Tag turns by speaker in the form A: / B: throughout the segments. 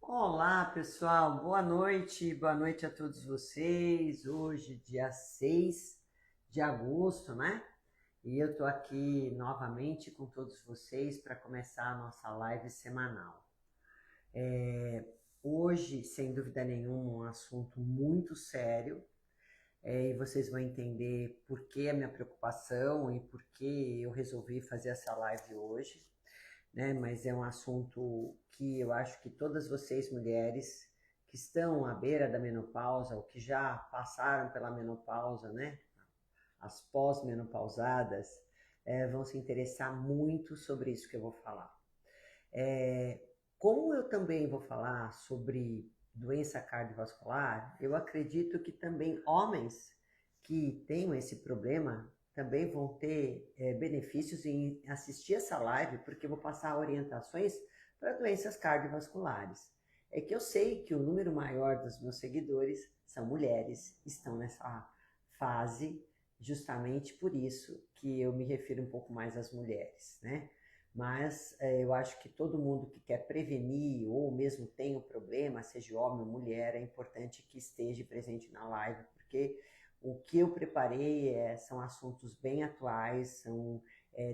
A: Olá, pessoal. Boa noite a todos vocês. Hoje, dia 6 de agosto, né? E eu tô aqui novamente com todos vocês para começar a nossa live semanal. Hoje, sem dúvida nenhuma, um assunto muito sério, e vocês vão entender por que a minha preocupação e por que eu resolvi fazer essa live hoje, né? Mas é um assunto que eu acho que todas vocês mulheres que estão à beira da menopausa ou que já passaram pela menopausa, né? As pós-menopausadas, vão se interessar muito sobre isso que eu vou falar. Como eu também vou falar sobre doença cardiovascular, eu acredito que também homens que tenham esse problema também vão ter benefícios em assistir essa live, porque eu vou passar orientações para doenças cardiovasculares. É que eu sei que o número maior dos meus seguidores são mulheres, estão nessa fase, justamente por isso que eu me refiro um pouco mais às mulheres, né? Mas eu acho que todo mundo que quer prevenir ou mesmo tem um problema, seja homem ou mulher, é importante que esteja presente na live, porque o que eu preparei são assuntos bem atuais, são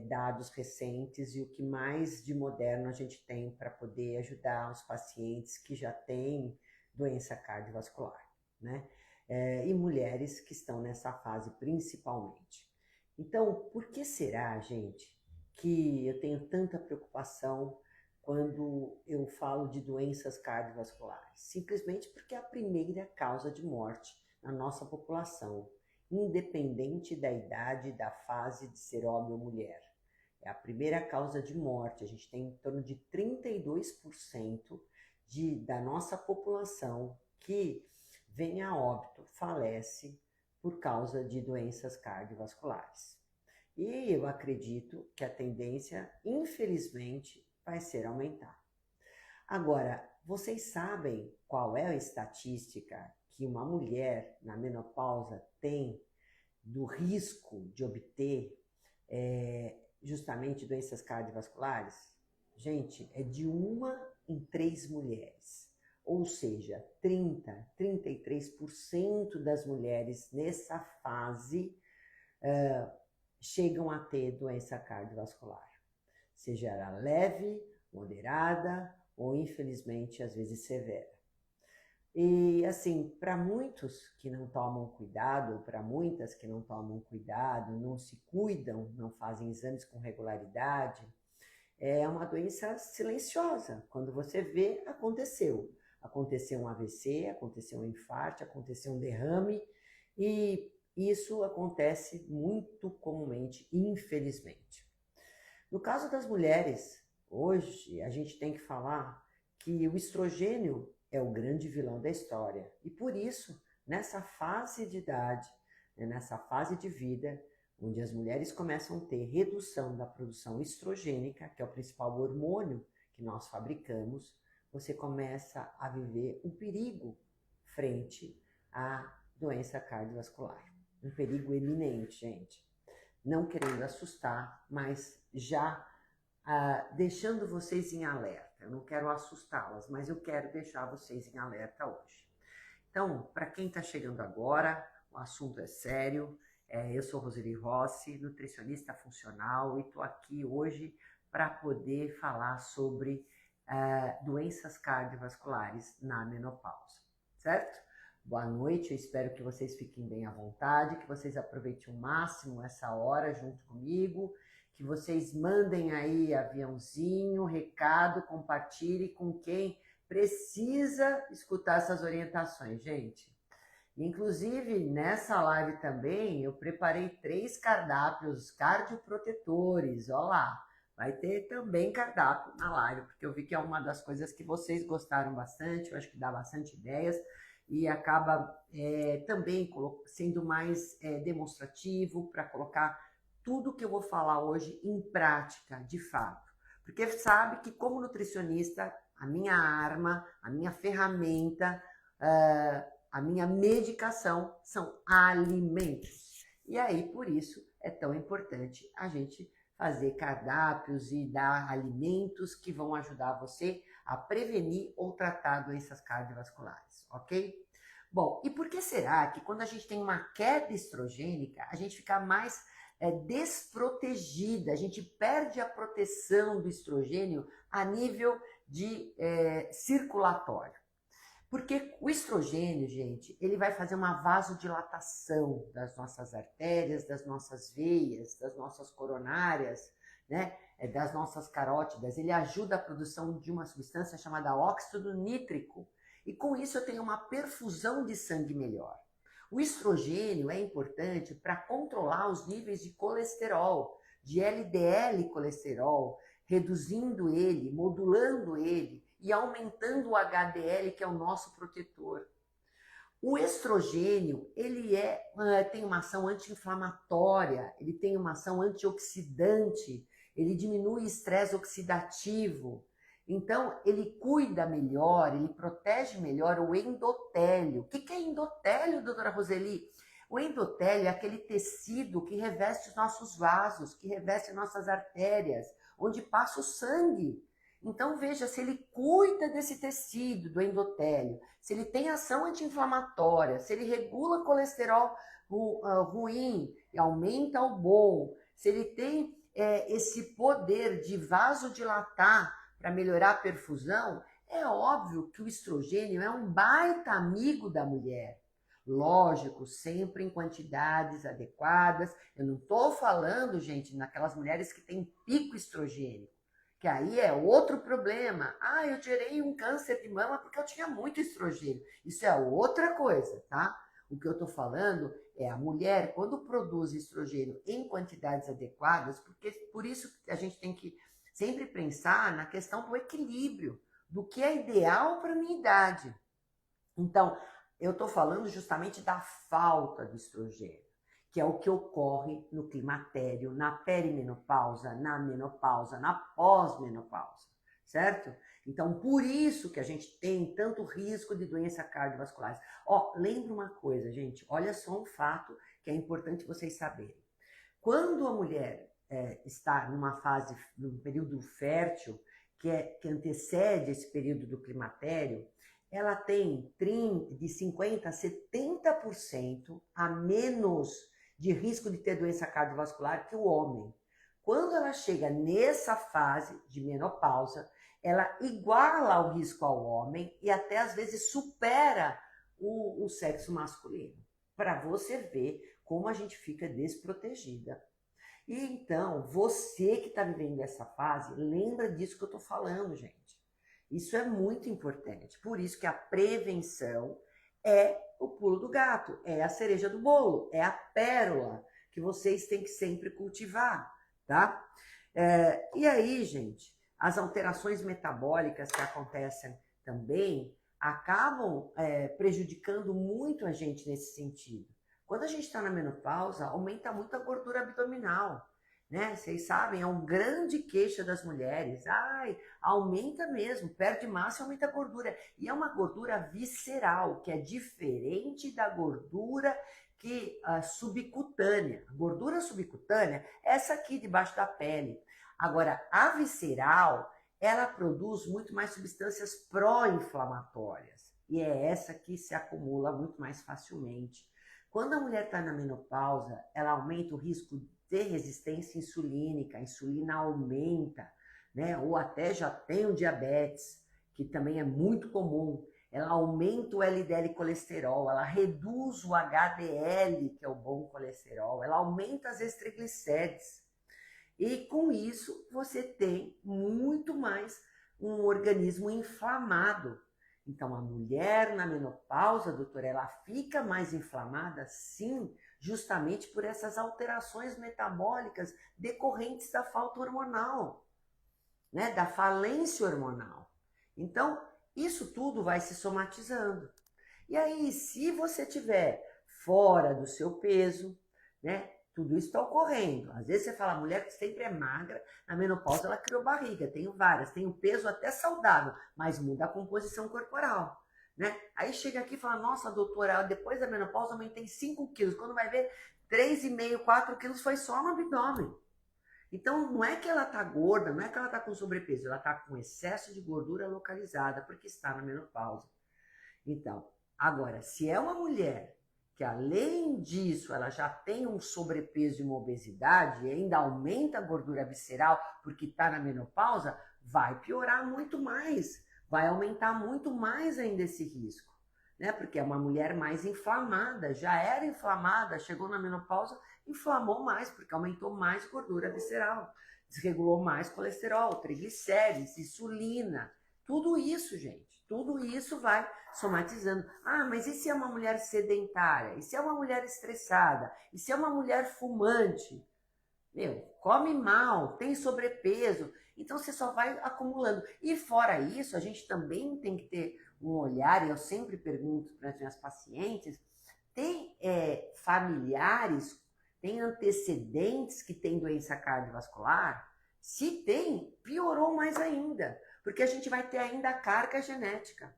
A: dados recentes e o que mais de moderno a gente tem para poder ajudar os pacientes que já têm doença cardiovascular, né? E mulheres que estão nessa fase principalmente. Então, por que será, gente, que eu tenho tanta preocupação quando eu falo de doenças cardiovasculares? Simplesmente porque é a primeira causa de morte na nossa população, independente da idade e da fase de ser homem ou mulher. É a primeira causa de morte. A gente tem em torno de 32% da nossa população que vem a óbito, falece por causa de doenças cardiovasculares. E eu acredito que a tendência, infelizmente, vai ser aumentar. Agora, vocês sabem qual é a estatística que uma mulher na menopausa tem do risco de obter justamente doenças cardiovasculares? Gente, é de 1 em 3 mulheres. Ou seja, 33% das mulheres nessa fase chegam a ter doença cardiovascular, seja ela leve, moderada ou, infelizmente, às vezes severa. E, assim, para muitos que não tomam cuidado, para muitas que não tomam cuidado, não se cuidam, não fazem exames com regularidade, é uma doença silenciosa. Quando você vê, aconteceu. Aconteceu um AVC, aconteceu um infarto, aconteceu um derrame, e isso acontece muito comumente, infelizmente. No caso das mulheres, hoje a gente tem que falar que o estrogênio é o grande vilão da história. E por isso, nessa fase de idade, nessa fase de vida, onde as mulheres começam a ter redução da produção estrogênica, que é o principal hormônio que nós fabricamos, você começa a viver um perigo frente à doença cardiovascular. Um perigo eminente, gente. Não querendo assustar, mas já deixando vocês em alerta. Eu não quero assustá-las, mas eu quero deixar vocês em alerta hoje. Então, para quem está chegando agora, o assunto é sério. Eu sou Roseli Rossi, nutricionista funcional, e estou aqui hoje para poder falar sobre doenças cardiovasculares na menopausa, certo? Boa noite, eu espero que vocês fiquem bem à vontade, que vocês aproveitem o máximo essa hora junto comigo, que vocês mandem aí aviãozinho, recado, compartilhe com quem precisa escutar essas orientações, gente. Inclusive, nessa live também, eu preparei 3 cardápios cardioprotetores, ó lá. Vai ter também cardápio na live, porque eu vi que é uma das coisas que vocês gostaram bastante, eu acho que dá bastante ideias e acaba também sendo mais demonstrativo para colocar tudo que eu vou falar hoje em prática, de fato. Porque sabe que como nutricionista, a minha arma, a minha ferramenta, a minha medicação são alimentos. E aí, por isso, é tão importante a gente fazer cardápios e dar alimentos que vão ajudar você a prevenir ou tratar doenças cardiovasculares, ok? Bom, e por que será que quando a gente tem uma queda estrogênica, a gente fica mais desprotegida, a gente perde a proteção do estrogênio a nível de circulatório? Porque o estrogênio, gente, ele vai fazer uma vasodilatação das nossas artérias, das nossas veias, das nossas coronárias, né? Das nossas carótidas. Ele ajuda a produção de uma substância chamada óxido nítrico. E com isso eu tenho uma perfusão de sangue melhor. O estrogênio é importante para controlar os níveis de colesterol, de LDL colesterol, reduzindo ele, modulando ele e aumentando o HDL, que é o nosso protetor. O estrogênio, ele tem uma ação anti-inflamatória, ele tem uma ação antioxidante, ele diminui o estresse oxidativo. Então, ele cuida melhor, ele protege melhor o endotélio. O que é endotélio, doutora Roseli? O endotélio é aquele tecido que reveste os nossos vasos, que reveste nossas artérias, onde passa o sangue. Então, veja, se ele cuida desse tecido, do endotélio, se ele tem ação anti-inflamatória, se ele regula colesterol ruim e aumenta o bom, se ele tem esse poder de vasodilatar para melhorar a perfusão, é óbvio que o estrogênio é um baita amigo da mulher. Lógico, sempre em quantidades adequadas. Eu não estou falando, gente, naquelas mulheres que têm pico estrogênico, que aí é outro problema. Ah, eu tirei um câncer de mama porque eu tinha muito estrogênio. Isso é outra coisa, tá? O que eu estou falando é a mulher, quando produz estrogênio em quantidades adequadas, porque por isso a gente tem que sempre pensar na questão do equilíbrio, do que é ideal para a minha idade. Então, eu estou falando justamente da falta do estrogênio, que é o que ocorre no climatério, na perimenopausa, na menopausa, na pós-menopausa, certo? Então, por isso que a gente tem tanto risco de doenças cardiovasculares. Lembra uma coisa, gente, olha só um fato que é importante vocês saberem. Quando a mulher está num período fértil, que antecede esse período do climatério, ela tem de 50% a 70% a menos de risco de ter doença cardiovascular que o homem. Quando ela chega nessa fase de menopausa, ela iguala o risco ao homem e até às vezes supera o sexo masculino. Para você ver como a gente fica desprotegida. E então, você que está vivendo essa fase, lembra disso que eu estou falando, gente. Isso é muito importante. Por isso que a prevenção é o pulo do gato, é a cereja do bolo, é a pérola que vocês têm que sempre cultivar, tá? E aí, gente, as alterações metabólicas que acontecem também acabam prejudicando muito a gente nesse sentido. Quando a gente está na menopausa, aumenta muito a gordura abdominal, né? Vocês sabem, é um grande queixa das mulheres. Ai, aumenta mesmo, perde massa e aumenta a gordura. E é uma gordura visceral, que é diferente da gordura subcutânea. A gordura subcutânea é essa aqui debaixo da pele. Agora, a visceral, ela produz muito mais substâncias pró-inflamatórias. E é essa que se acumula muito mais facilmente. Quando a mulher está na menopausa, ela aumenta o risco de resistência insulínica, a insulina aumenta, né? Ou até já tem o diabetes, que também é muito comum. Ela aumenta o LDL colesterol, ela reduz o HDL, que é o bom colesterol, ela aumenta as triglicérides. E com isso você tem muito mais um organismo inflamado. Então, a mulher na menopausa, doutora, ela fica mais inflamada, sim, justamente por essas alterações metabólicas decorrentes da falta hormonal, né? Da falência hormonal. Então, isso tudo vai se somatizando. E aí, se você tiver fora do seu peso, né? Tudo isso está ocorrendo. Às vezes você fala, a mulher que sempre é magra, na menopausa ela criou barriga. Tenho várias, tenho peso até saudável, mas muda a composição corporal, né? Aí chega aqui e fala, nossa, doutora, depois da menopausa aumentei 5 quilos. Quando vai ver, 3,5, 4 quilos foi só no abdômen. Então, não é que ela está gorda, não é que ela está com sobrepeso, ela está com excesso de gordura localizada, porque está na menopausa. Então, agora, se é uma mulher que além disso ela já tem um sobrepeso e uma obesidade e ainda aumenta a gordura visceral porque está na menopausa, vai piorar muito mais, vai aumentar muito mais ainda esse risco, né? Porque é uma mulher mais inflamada, já era inflamada, chegou na menopausa, inflamou mais, porque aumentou mais gordura visceral, desregulou mais colesterol, triglicérides, insulina, tudo isso, gente, tudo isso vai somatizando. Ah, mas e se é uma mulher sedentária? E se é uma mulher estressada? E se é uma mulher fumante? Meu, come mal, tem sobrepeso. Então você só vai acumulando. E fora isso, a gente também tem que ter um olhar, e eu sempre pergunto para as minhas pacientes, tem familiares, tem antecedentes que têm doença cardiovascular? Se tem, piorou mais ainda, porque a gente vai ter ainda a carga genética,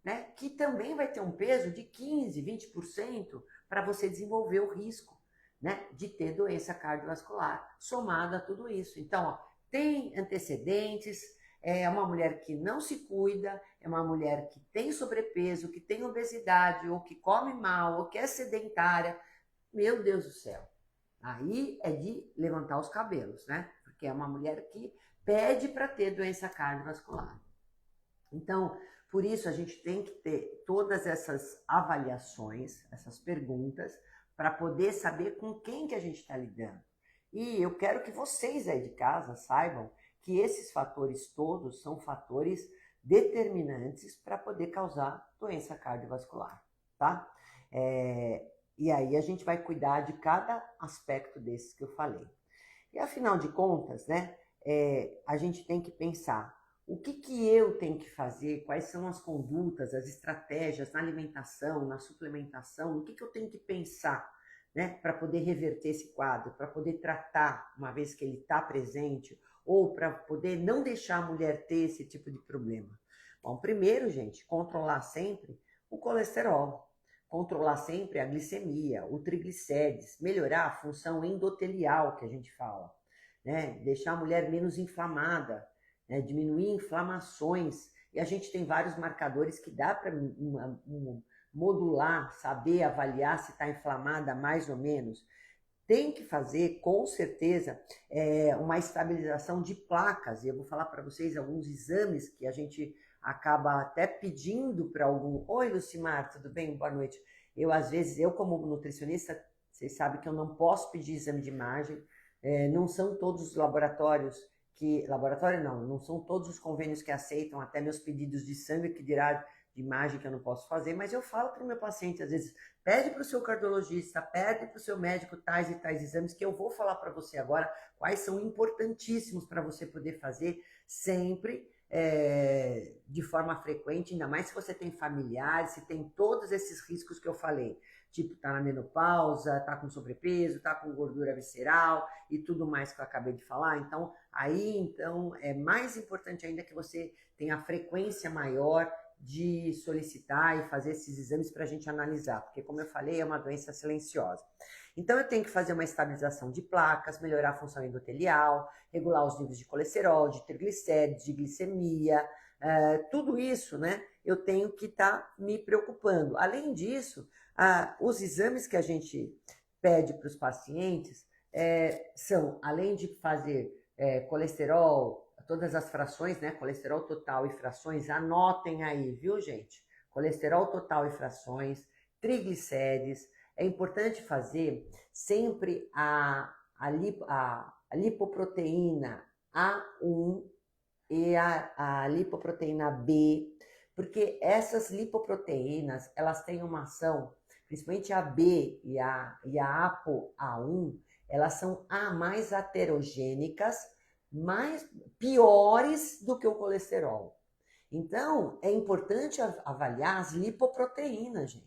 A: né? Que também vai ter um peso de 15, 20% para você desenvolver o risco, né? De ter doença cardiovascular somada a tudo isso. Então, ó, tem antecedentes, é uma mulher que não se cuida, é uma mulher que tem sobrepeso, que tem obesidade, ou que come mal, ou que é sedentária. Meu Deus do céu. Aí é de levantar os cabelos, né? Porque é uma mulher que pede para ter doença cardiovascular. Então, por isso a gente tem que ter todas essas avaliações, essas perguntas, para poder saber com quem que a gente está lidando. E eu quero que vocês aí de casa saibam que esses fatores todos são fatores determinantes para poder causar doença cardiovascular, tá? E aí a gente vai cuidar de cada aspecto desses que eu falei. E afinal de contas, né, a gente tem que pensar o que eu tenho que fazer, quais são as condutas, as estratégias na alimentação, na suplementação, o que eu tenho que pensar, né, para poder reverter esse quadro, para poder tratar, uma vez que ele está presente, ou para poder não deixar a mulher ter esse tipo de problema. Bom, primeiro, gente, controlar sempre o colesterol, controlar sempre a glicemia, o triglicérides, melhorar a função endotelial que a gente fala, né, deixar a mulher menos inflamada, né, diminuir inflamações, e a gente tem vários marcadores que dá para modular, saber avaliar se está inflamada mais ou menos. Tem que fazer, com certeza, uma estabilização de placas, e eu vou falar para vocês alguns exames que a gente acaba até pedindo para algum... Oi, Lucimar, tudo bem? Boa noite. Às vezes, como nutricionista, vocês sabem que eu não posso pedir exame de imagem, não são todos os laboratórios laboratório não são todos os convênios que aceitam até meus pedidos de sangue, que dirá de imagem que eu não posso fazer, mas eu falo para o meu paciente, às vezes, pede para o seu cardiologista, pede para o seu médico tais e tais exames, que eu vou falar para você agora quais são importantíssimos para você poder fazer sempre de forma frequente, ainda mais se você tem familiares, se tem todos esses riscos que eu falei. Tipo, tá na menopausa, tá com sobrepeso, tá com gordura visceral e tudo mais que eu acabei de falar. Então, é mais importante ainda que você tenha a frequência maior de solicitar e fazer esses exames para a gente analisar, porque, como eu falei, é uma doença silenciosa. Então, eu tenho que fazer uma estabilização de placas, melhorar a função endotelial, regular os níveis de colesterol, de triglicérides, de glicemia, tudo isso, né? Eu tenho que estar me preocupando. Além disso, os exames que a gente pede para os pacientes são, além de fazer colesterol, todas as frações, né? Colesterol total e frações, anotem aí, viu, gente? Colesterol total e frações, triglicérides. É importante fazer sempre a lipoproteína A1 e a lipoproteína B, porque essas lipoproteínas, elas têm uma ação, principalmente a B e a ApoA1, elas são mais aterogênicas, mais piores do que o colesterol. Então, é importante avaliar as lipoproteínas, gente.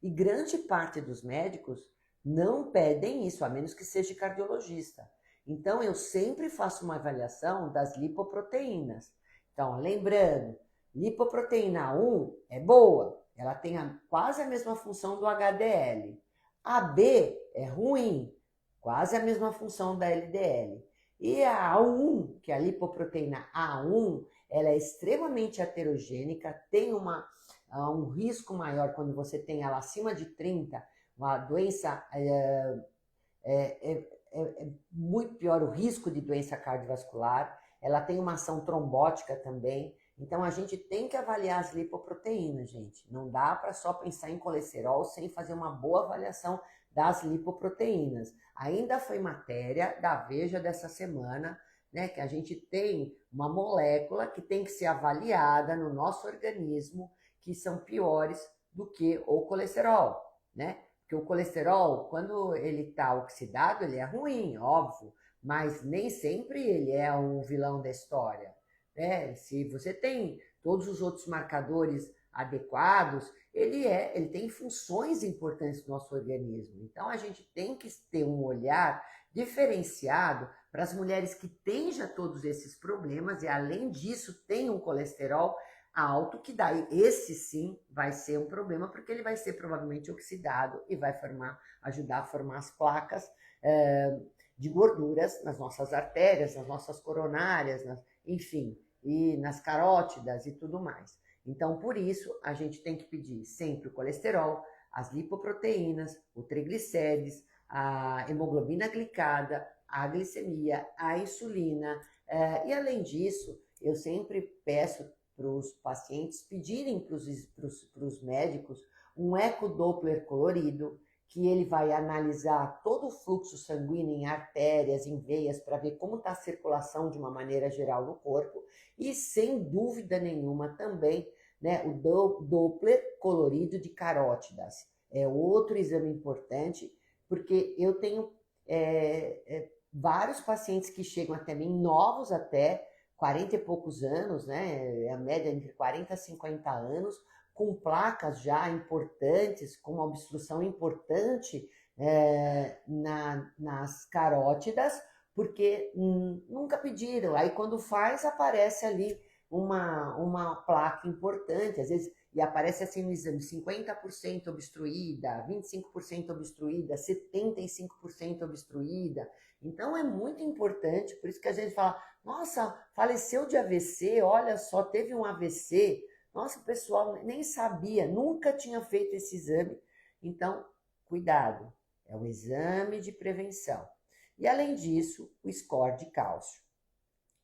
A: E grande parte dos médicos não pedem isso, a menos que seja cardiologista. Então, eu sempre faço uma avaliação das lipoproteínas. Então, lembrando, lipoproteína 1 é boa, ela tem quase a mesma função do HDL. A B é ruim, quase a mesma função da LDL. E a A1, que é a lipoproteína A1, ela é extremamente aterogênica, tem um risco maior quando você tem ela acima de 30, uma doença é muito pior o risco de doença cardiovascular, ela tem uma ação trombótica também, então a gente tem que avaliar as lipoproteínas, gente. Não dá para só pensar em colesterol sem fazer uma boa avaliação das lipoproteínas. Ainda foi matéria da Veja dessa semana, né, que a gente tem uma molécula que tem que ser avaliada no nosso organismo, que são piores do que o colesterol, né? Porque o colesterol, quando ele está oxidado, ele é ruim, óbvio, mas nem sempre ele é um vilão da história, né? Se você tem todos os outros marcadores adequados, ele tem funções importantes no nosso organismo. Então a gente tem que ter um olhar diferenciado para as mulheres que têm já todos esses problemas e além disso tem um colesterol alto, que daí esse sim vai ser um problema, porque ele vai ser provavelmente oxidado e vai ajudar a formar as placas de gorduras nas nossas artérias, nas nossas coronárias, enfim, e nas carótidas e tudo mais. Então, por isso, a gente tem que pedir sempre o colesterol, as lipoproteínas, o triglicérides, a hemoglobina glicada, a glicemia, a insulina, e além disso, eu sempre peço para os pacientes pedirem para os médicos um ecodoppler colorido, que ele vai analisar todo o fluxo sanguíneo em artérias, em veias, para ver como está a circulação de uma maneira geral no corpo, e sem dúvida nenhuma também, né, o Doppler colorido de carótidas. É outro exame importante, porque eu tenho vários pacientes que chegam até mim, novos até, 40 e poucos anos, né? A média entre 40 e 50 anos, com placas já importantes, com uma obstrução importante nas carótidas, porque nunca pediram. Aí quando faz, aparece ali uma placa importante, às vezes, e aparece assim no exame, 50% obstruída, 25% obstruída, 75% obstruída. Então é muito importante, por isso que a gente fala, nossa, faleceu de AVC, olha só, teve um AVC. Nossa, o pessoal nem sabia, nunca tinha feito esse exame. Então, cuidado, é um exame de prevenção. E além disso, o score de cálcio.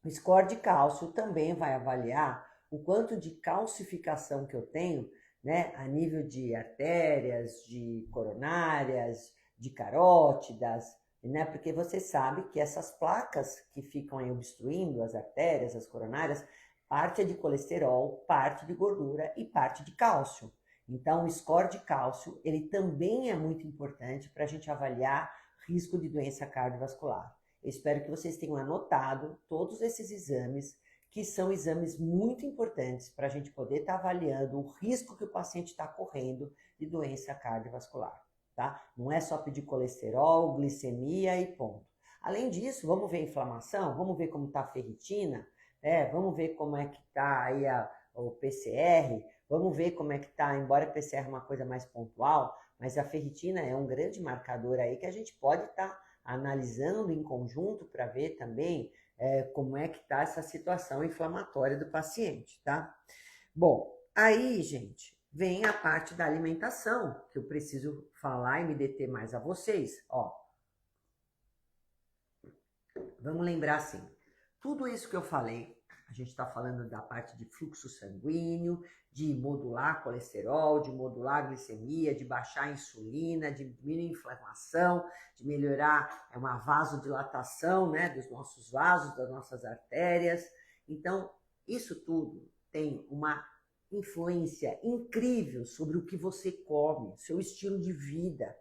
A: O score de cálcio também vai avaliar o quanto de calcificação que eu tenho, né, a nível de artérias, de coronárias, de carótidas, né? Porque você sabe que essas placas que ficam aí obstruindo as artérias, as coronárias, parte é de colesterol, parte de gordura e parte de cálcio. Então, o score de cálcio, ele também é muito importante para a gente avaliar risco de doença cardiovascular. Eu espero que vocês tenham anotado todos esses exames, que são exames muito importantes para a gente poder estar avaliando o risco que o paciente está correndo de doença cardiovascular. Tá? Não é só pedir colesterol, glicemia e ponto. Além disso, vamos ver a inflamação, vamos ver como está a ferritina, vamos ver como é que está aí o PCR, vamos ver como é que está, embora o PCR é uma coisa mais pontual, mas a ferritina é um grande marcador aí que a gente pode estar analisando em conjunto para ver também como é que está essa situação inflamatória do paciente, tá? Bom, aí, gente, vem a parte da alimentação, que eu preciso falar e me deter mais a vocês. Ó, vamos lembrar assim, tudo isso que eu falei, a gente está falando da parte de fluxo sanguíneo, de modular colesterol, de modular glicemia, de baixar a insulina, de diminuir a inflamação, de melhorar uma vasodilatação, né, dos nossos vasos, das nossas artérias. Então, isso tudo tem uma influência incrível sobre o que você come, seu estilo de vida,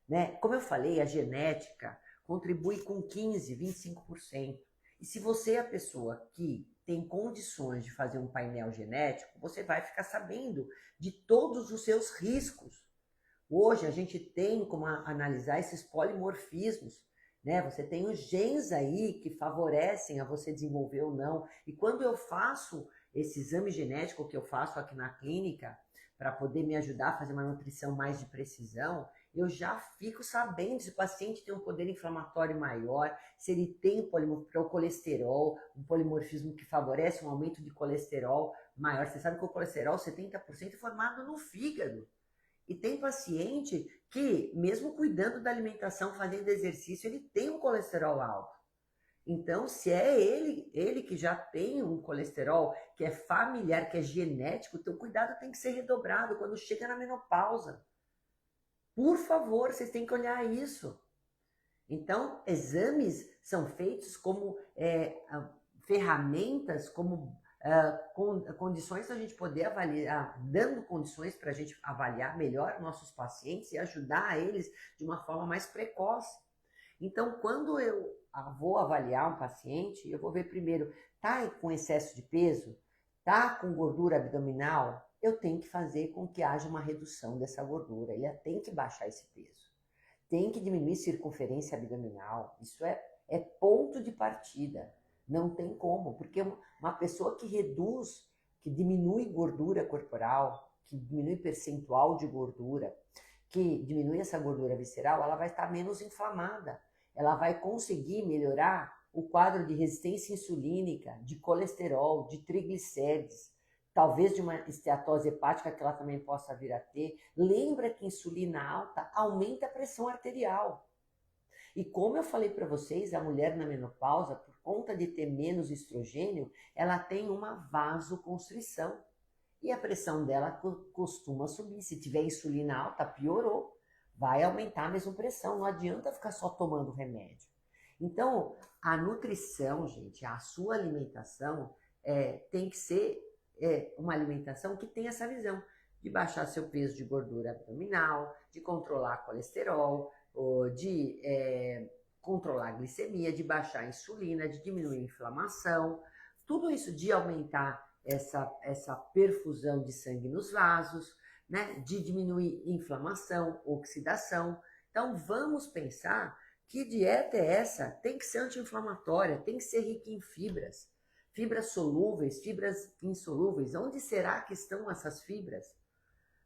A: né? Como eu falei, a genética contribui com 15, 25%. E se você é a pessoa que tem condições de fazer um painel genético, você vai ficar sabendo de todos os seus riscos. Hoje a gente tem como analisar esses polimorfismos, né? Você tem os genes aí que favorecem a você desenvolver ou não. E quando eu faço esse exame genético que eu faço aqui na clínica, para poder me ajudar a fazer uma nutrição mais de precisão, eu já fico sabendo se o paciente tem um poder inflamatório maior, se ele tem o colesterol, um polimorfismo que favorece um aumento de colesterol maior. Você sabe que o colesterol, 70% é formado no fígado. E tem paciente que, mesmo cuidando da alimentação, fazendo exercício, ele tem um colesterol alto. Então, se é ele que já tem um colesterol, que é familiar, que é genético, o teu cuidado tem que ser redobrado quando chega na menopausa. Por favor, vocês têm que olhar isso. Então, exames são feitos como ferramentas, como condições para a gente poder avaliar, dando condições para a gente avaliar melhor nossos pacientes e ajudar eles de uma forma mais precoce. Então, quando eu vou avaliar um paciente, eu vou ver primeiro, tá com excesso de peso? Tá com gordura abdominal? Eu tenho que fazer com que haja uma redução dessa gordura. Ele tem que baixar esse peso. Tem que diminuir circunferência abdominal. Isso é ponto de partida. Não tem como, porque uma pessoa que reduz, que diminui gordura corporal, que diminui percentual de gordura, que diminui essa gordura visceral, ela vai estar menos inflamada. Ela vai conseguir melhorar o quadro de resistência insulínica, de colesterol, de triglicérides, talvez de uma esteatose hepática que ela também possa vir a ter. Lembra que insulina alta aumenta a pressão arterial. E como eu falei para vocês, a mulher na menopausa, por conta de ter menos estrogênio, ela tem uma vasoconstrição. E a pressão dela costuma subir. Se tiver insulina alta, piorou. Vai aumentar a mesma pressão, não adianta ficar só tomando remédio. Então, a nutrição, gente, a sua alimentação tem que ser uma alimentação que tenha essa visão de baixar seu peso de gordura abdominal, de controlar colesterol, de controlar a glicemia, de baixar a insulina, de diminuir a inflamação, tudo isso de aumentar essa perfusão de sangue nos vasos, né, de diminuir inflamação, oxidação. Então, vamos pensar que dieta é essa? Tem que ser anti-inflamatória, tem que ser rica em fibras. Fibras solúveis, fibras insolúveis. Onde será que estão essas fibras?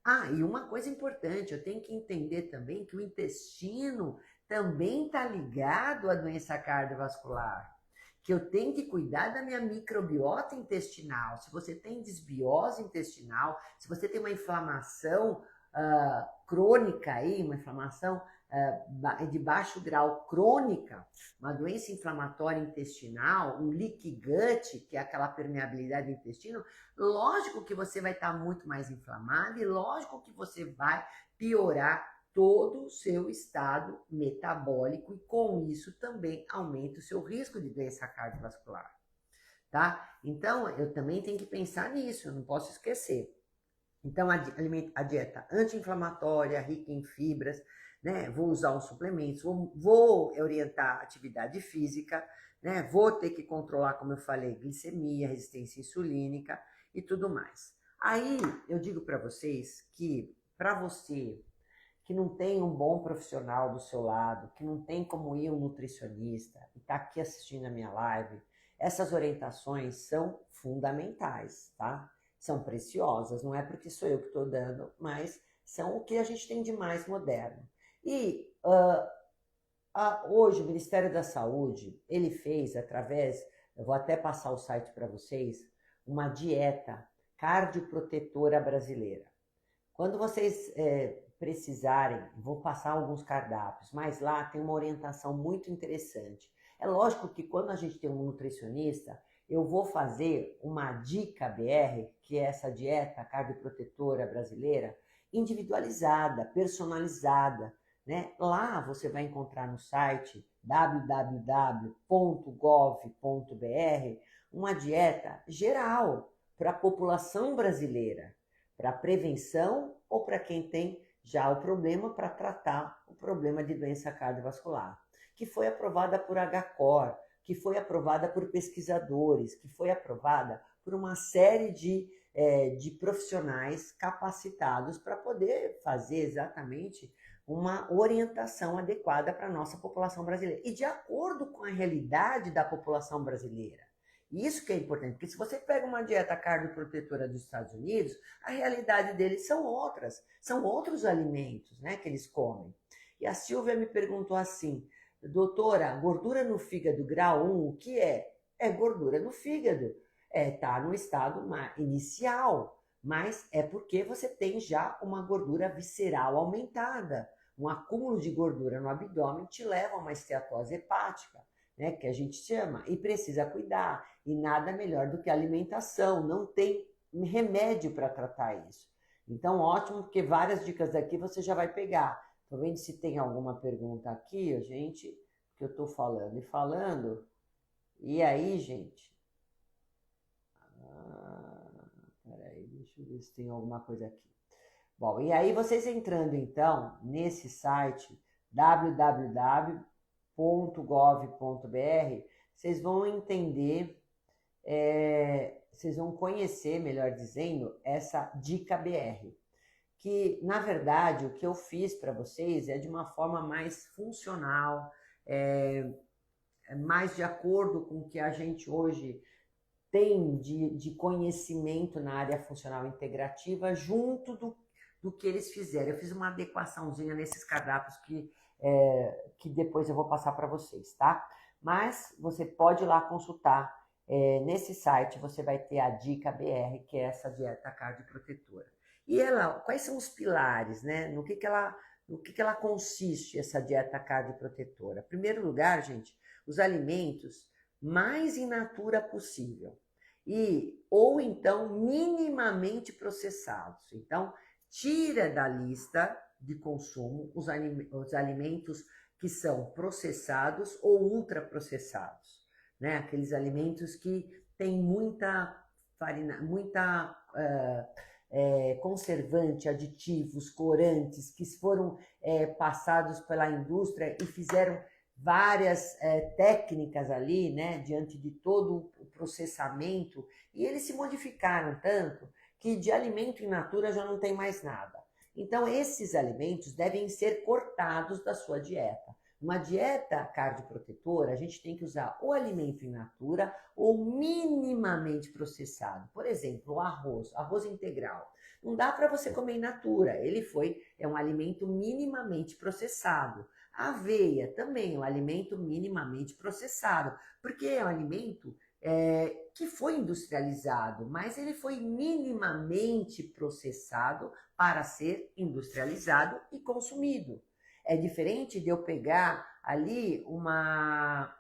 A: Ah, e uma coisa importante, eu tenho que entender também que o intestino também está ligado à doença cardiovascular. Que eu tenho que cuidar da minha microbiota intestinal. Se você tem desbiose intestinal, se você tem uma inflamação crônica aí, uma inflamação de baixo grau crônica, uma doença inflamatória intestinal, um leaky gut, que é aquela permeabilidade do intestino, lógico que você vai estar muito mais inflamado e lógico que você vai piorar todo o seu estado metabólico e com isso também aumenta o seu risco de doença cardiovascular, tá? Então, eu também tenho que pensar nisso, eu não posso esquecer. Então, a dieta anti-inflamatória, rica em fibras, né? Vou usar os suplementos, vou orientar a atividade física, né? Vou ter que controlar, como eu falei, glicemia, resistência insulínica e tudo mais. Aí, eu digo para vocês que, para você que não tem um bom profissional do seu lado, que não tem como ir um nutricionista e está aqui assistindo a minha live, essas orientações são fundamentais, tá? São preciosas, não é porque sou eu que estou dando, mas são o que a gente tem de mais moderno. E hoje o Ministério da Saúde, ele fez através, eu vou até passar o site para vocês, uma dieta cardioprotetora brasileira. Quando vocês precisarem, vou passar alguns cardápios, mas lá tem uma orientação muito interessante. É lógico que quando a gente tem um nutricionista, eu vou fazer uma dica BR, que é essa dieta cardioprotetora brasileira, individualizada, personalizada, né? Lá você vai encontrar no site www.gov.br uma dieta geral para a população brasileira, para prevenção ou para quem tem já o problema, para tratar o problema de doença cardiovascular, que foi aprovada por HCOR, que foi aprovada por pesquisadores, que foi aprovada por uma série de profissionais capacitados para poder fazer exatamente uma orientação adequada para a nossa população brasileira. E de acordo com a realidade da população brasileira. E isso que é importante, porque se você pega uma dieta cardioprotetora dos Estados Unidos, a realidade deles são outros alimentos, né, que eles comem. E a Silvia me perguntou assim, doutora, gordura no fígado grau 1, o que é? É gordura no fígado, tá no estado inicial, mas é porque você tem já uma gordura visceral aumentada. Um acúmulo de gordura no abdômen te leva a uma esteatose hepática, né, que a gente chama, e precisa cuidar. E nada melhor do que a alimentação, não tem remédio para tratar isso. Então, ótimo, porque várias dicas daqui você já vai pegar. Estou vendo se tem alguma pergunta aqui, gente, que eu estou falando e falando. E aí, gente? Peraí, deixa eu ver se tem alguma coisa aqui. Bom, e aí vocês entrando então nesse site www.gov.br, vocês vão entender, vocês vão conhecer, melhor dizendo, essa Dica BR. Que, na verdade, o que eu fiz para vocês é de uma forma mais funcional, mais de acordo com o que a gente hoje tem de conhecimento na área funcional integrativa, junto do que eles fizeram. Eu fiz uma adequaçãozinha nesses cardápios que depois eu vou passar para vocês, tá? Mas você pode ir lá consultar. Nesse site você vai ter a Dica BR, que é essa dieta cardioprotetora. E quais são os pilares, né? No que ela consiste, essa dieta cardioprotetora? Em primeiro lugar, gente, os alimentos mais in natura possível. Ou então minimamente processados. Então, tira da lista de consumo os alimentos que são processados ou ultraprocessados, né? Aqueles alimentos que têm muita farina, conservante, aditivos, corantes, que foram passados pela indústria e fizeram várias técnicas ali, né, diante de todo o processamento, e eles se modificaram tanto que de alimento in natura já não tem mais nada. Então, esses alimentos devem ser cortados da sua dieta. Uma dieta cardioprotetora, a gente tem que usar o alimento in natura ou minimamente processado. Por exemplo, o arroz integral. Não dá para você comer in natura, é um alimento minimamente processado. A aveia também é um alimento minimamente processado, porque é um alimento que foi industrializado, mas ele foi minimamente processado para ser industrializado e consumido. É diferente de eu pegar ali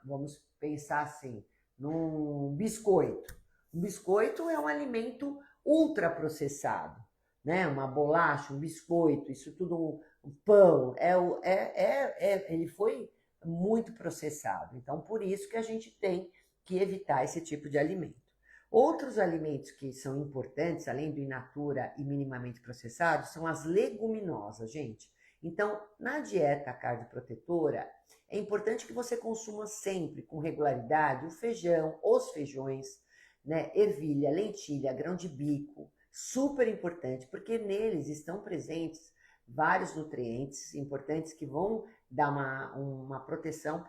A: vamos pensar assim, num biscoito. Um biscoito é um alimento ultraprocessado, né? Uma bolacha, um biscoito, isso tudo, um pão, ele foi muito processado. Então, por isso que a gente tem que evitar esse tipo de alimento. Outros alimentos que são importantes, além do in natura e minimamente processados, são as leguminosas, gente. Então, na dieta cardioprotetora, é importante que você consuma sempre, com regularidade, o feijão, os feijões, né? Ervilha, lentilha, grão de bico, super importante, porque neles estão presentes vários nutrientes importantes que vão dar uma proteção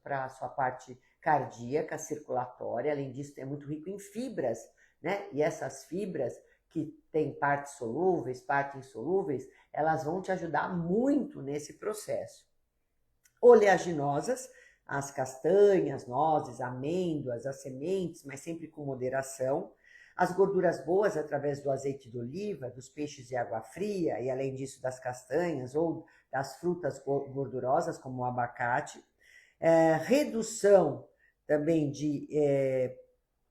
A: para a sua parte cardíaca, circulatória. Além disso, é muito rico em fibras, né? E essas fibras que têm partes solúveis, partes insolúveis, elas vão te ajudar muito nesse processo. Oleaginosas, as castanhas, nozes, amêndoas, as sementes, mas sempre com moderação. As gorduras boas através do azeite de oliva, dos peixes de água fria e além disso das castanhas ou das frutas gordurosas como o abacate. Redução também de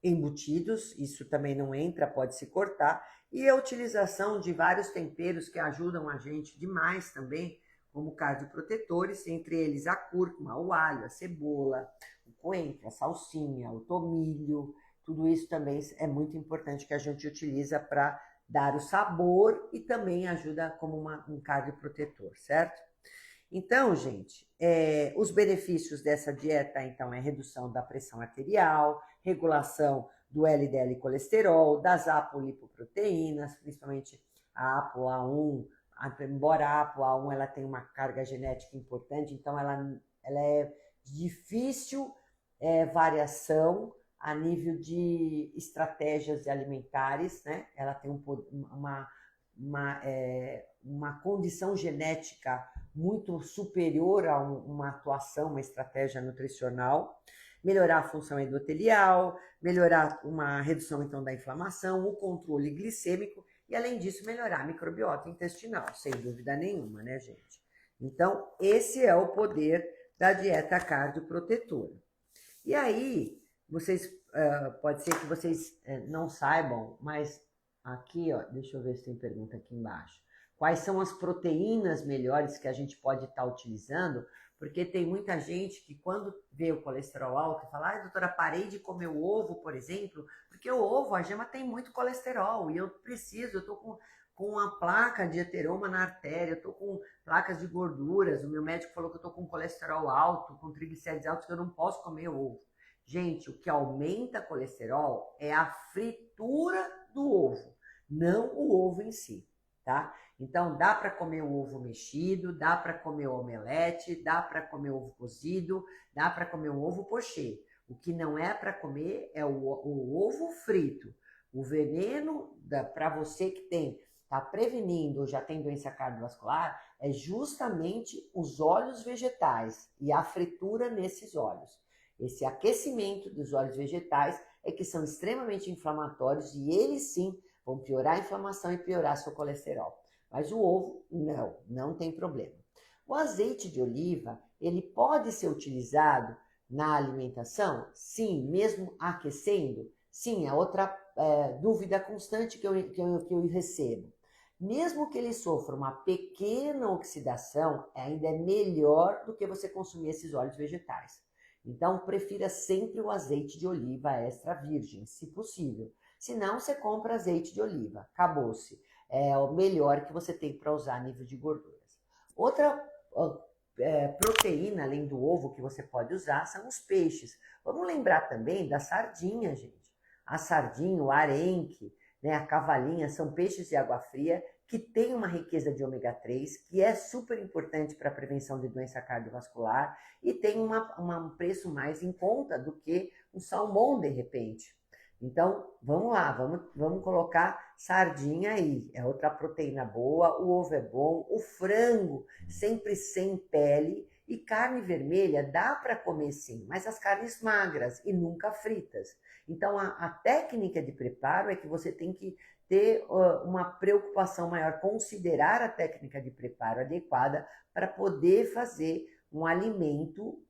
A: embutidos, isso também não entra, pode se cortar. E a utilização de vários temperos que ajudam a gente demais também, como cardioprotetores, entre eles a cúrcuma, o alho, a cebola, o coentro, a salsinha, o tomilho. Tudo isso também é muito importante que a gente utiliza para dar o sabor e também ajuda como um cardioprotetor, certo? Então, gente, os benefícios dessa dieta, então, é redução da pressão arterial, regulação do LDL colesterol, das apolipoproteínas, principalmente a ApoA1, embora a ApoA1 ela tem uma carga genética importante, então ela é de difícil variação, a nível de estratégias alimentares, né? Ela tem uma condição genética muito superior a uma atuação, uma estratégia nutricional, melhorar a função endotelial, melhorar uma redução então da inflamação, o controle glicêmico e, além disso, melhorar a microbiota intestinal, sem dúvida nenhuma, né, gente? Então, esse é o poder da dieta cardioprotetora. E aí, vocês, pode ser que vocês não saibam, mas aqui, ó, deixa eu ver se tem pergunta aqui embaixo. Quais são as proteínas melhores que a gente pode estar utilizando? Porque tem muita gente que quando vê o colesterol alto, fala, doutora, parei de comer o ovo, por exemplo, porque o ovo, a gema tem muito colesterol e eu tô com uma placa de ateroma na artéria, eu tô com placas de gorduras, o meu médico falou que eu tô com colesterol alto, com triglicérides altos, que eu não posso comer ovo. Gente, o que aumenta colesterol é a fritura do ovo, não o ovo em si, tá? Então, dá para comer o ovo mexido, dá para comer o omelete, dá para comer o ovo cozido, dá para comer o ovo pochê. O que não é para comer é o ovo frito. O veneno para você que está prevenindo ou já tem doença cardiovascular é justamente os óleos vegetais e a fritura nesses óleos. Esse aquecimento dos óleos vegetais é que são extremamente inflamatórios e eles sim vão piorar a inflamação e piorar seu colesterol. Mas o ovo, não tem problema. O azeite de oliva, ele pode ser utilizado na alimentação? Sim, mesmo aquecendo? Sim, é outra dúvida constante que eu recebo. Mesmo que ele sofra uma pequena oxidação, ainda é melhor do que você consumir esses óleos vegetais. Então, prefira sempre o azeite de oliva extra virgem, se possível. Se não, você compra azeite de oliva. Acabou-se. É o melhor que você tem para usar a nível de gorduras. Outra proteína, além do ovo, que você pode usar, são os peixes. Vamos lembrar também da sardinha, gente. A sardinha, o arenque, né, a cavalinha, são peixes de água fria que tem uma riqueza de ômega 3, que é super importante para a prevenção de doença cardiovascular e tem um preço mais em conta do que um salmão, de repente. Então, vamos lá, vamos colocar sardinha aí, é outra proteína boa, o ovo é bom, o frango sempre sem pele e carne vermelha dá para comer sim, mas as carnes magras e nunca fritas. Então, a técnica de preparo é que você tem que ter uma preocupação maior, considerar a técnica de preparo adequada para poder fazer um alimento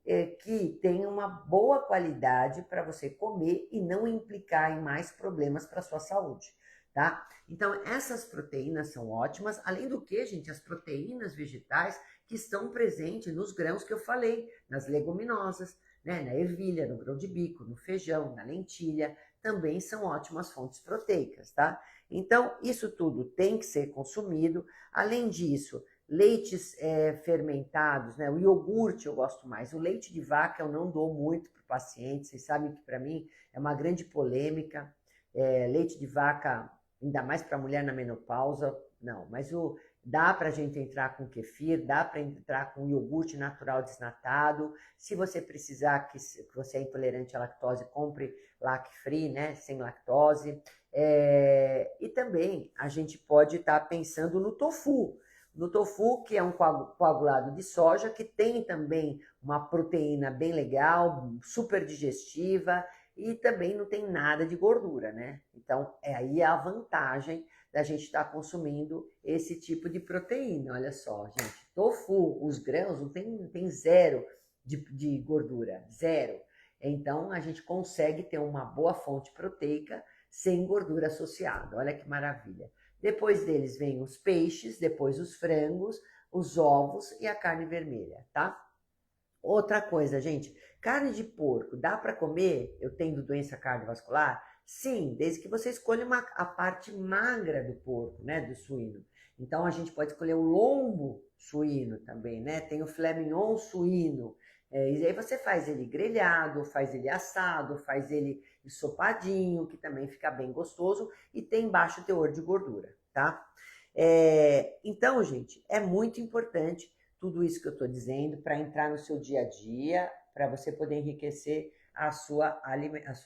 A: que tenha uma boa qualidade para você comer e não implicar em mais problemas para a sua saúde, tá? Então, essas proteínas são ótimas, além do que, gente, as proteínas vegetais que estão presentes nos grãos que eu falei, nas leguminosas, né, na ervilha, no grão de bico, no feijão, na lentilha, também são ótimas fontes proteicas, tá? Então, isso tudo tem que ser consumido. Além disso, leites fermentados, né? O iogurte eu gosto mais. O leite de vaca eu não dou muito para o paciente. Vocês sabem que para mim é uma grande polêmica. Leite de vaca, ainda mais para mulher na menopausa, não. Mas dá para a gente entrar com kefir, dá para entrar com iogurte natural desnatado. Se você precisar, que você é intolerante à lactose, compre lac-free, né? Sem lactose. E também a gente pode estar pensando no tofu. No tofu, que é um coagulado de soja, que tem também uma proteína bem legal, super digestiva e também não tem nada de gordura, né? Então, aí a vantagem da gente estar consumindo esse tipo de proteína. Olha só, gente, tofu, os grãos não tem zero de gordura, zero. Então, a gente consegue ter uma boa fonte proteica sem gordura associada. Olha que maravilha. Depois deles vem os peixes, depois os frangos, os ovos e a carne vermelha, tá? Outra coisa, gente, carne de porco, dá para comer eu tendo doença cardiovascular? Sim, desde que você escolha a parte magra do porco, né, do suíno. Então, a gente pode escolher o lombo suíno também, né? Tem o filé mignon suíno. E aí você faz ele grelhado, faz ele assado, faz ele ensopadinho, que também fica bem gostoso e tem baixo teor de gordura, tá? Então, gente, é muito importante tudo isso que eu estou dizendo para entrar no seu dia a dia, para você poder enriquecer a sua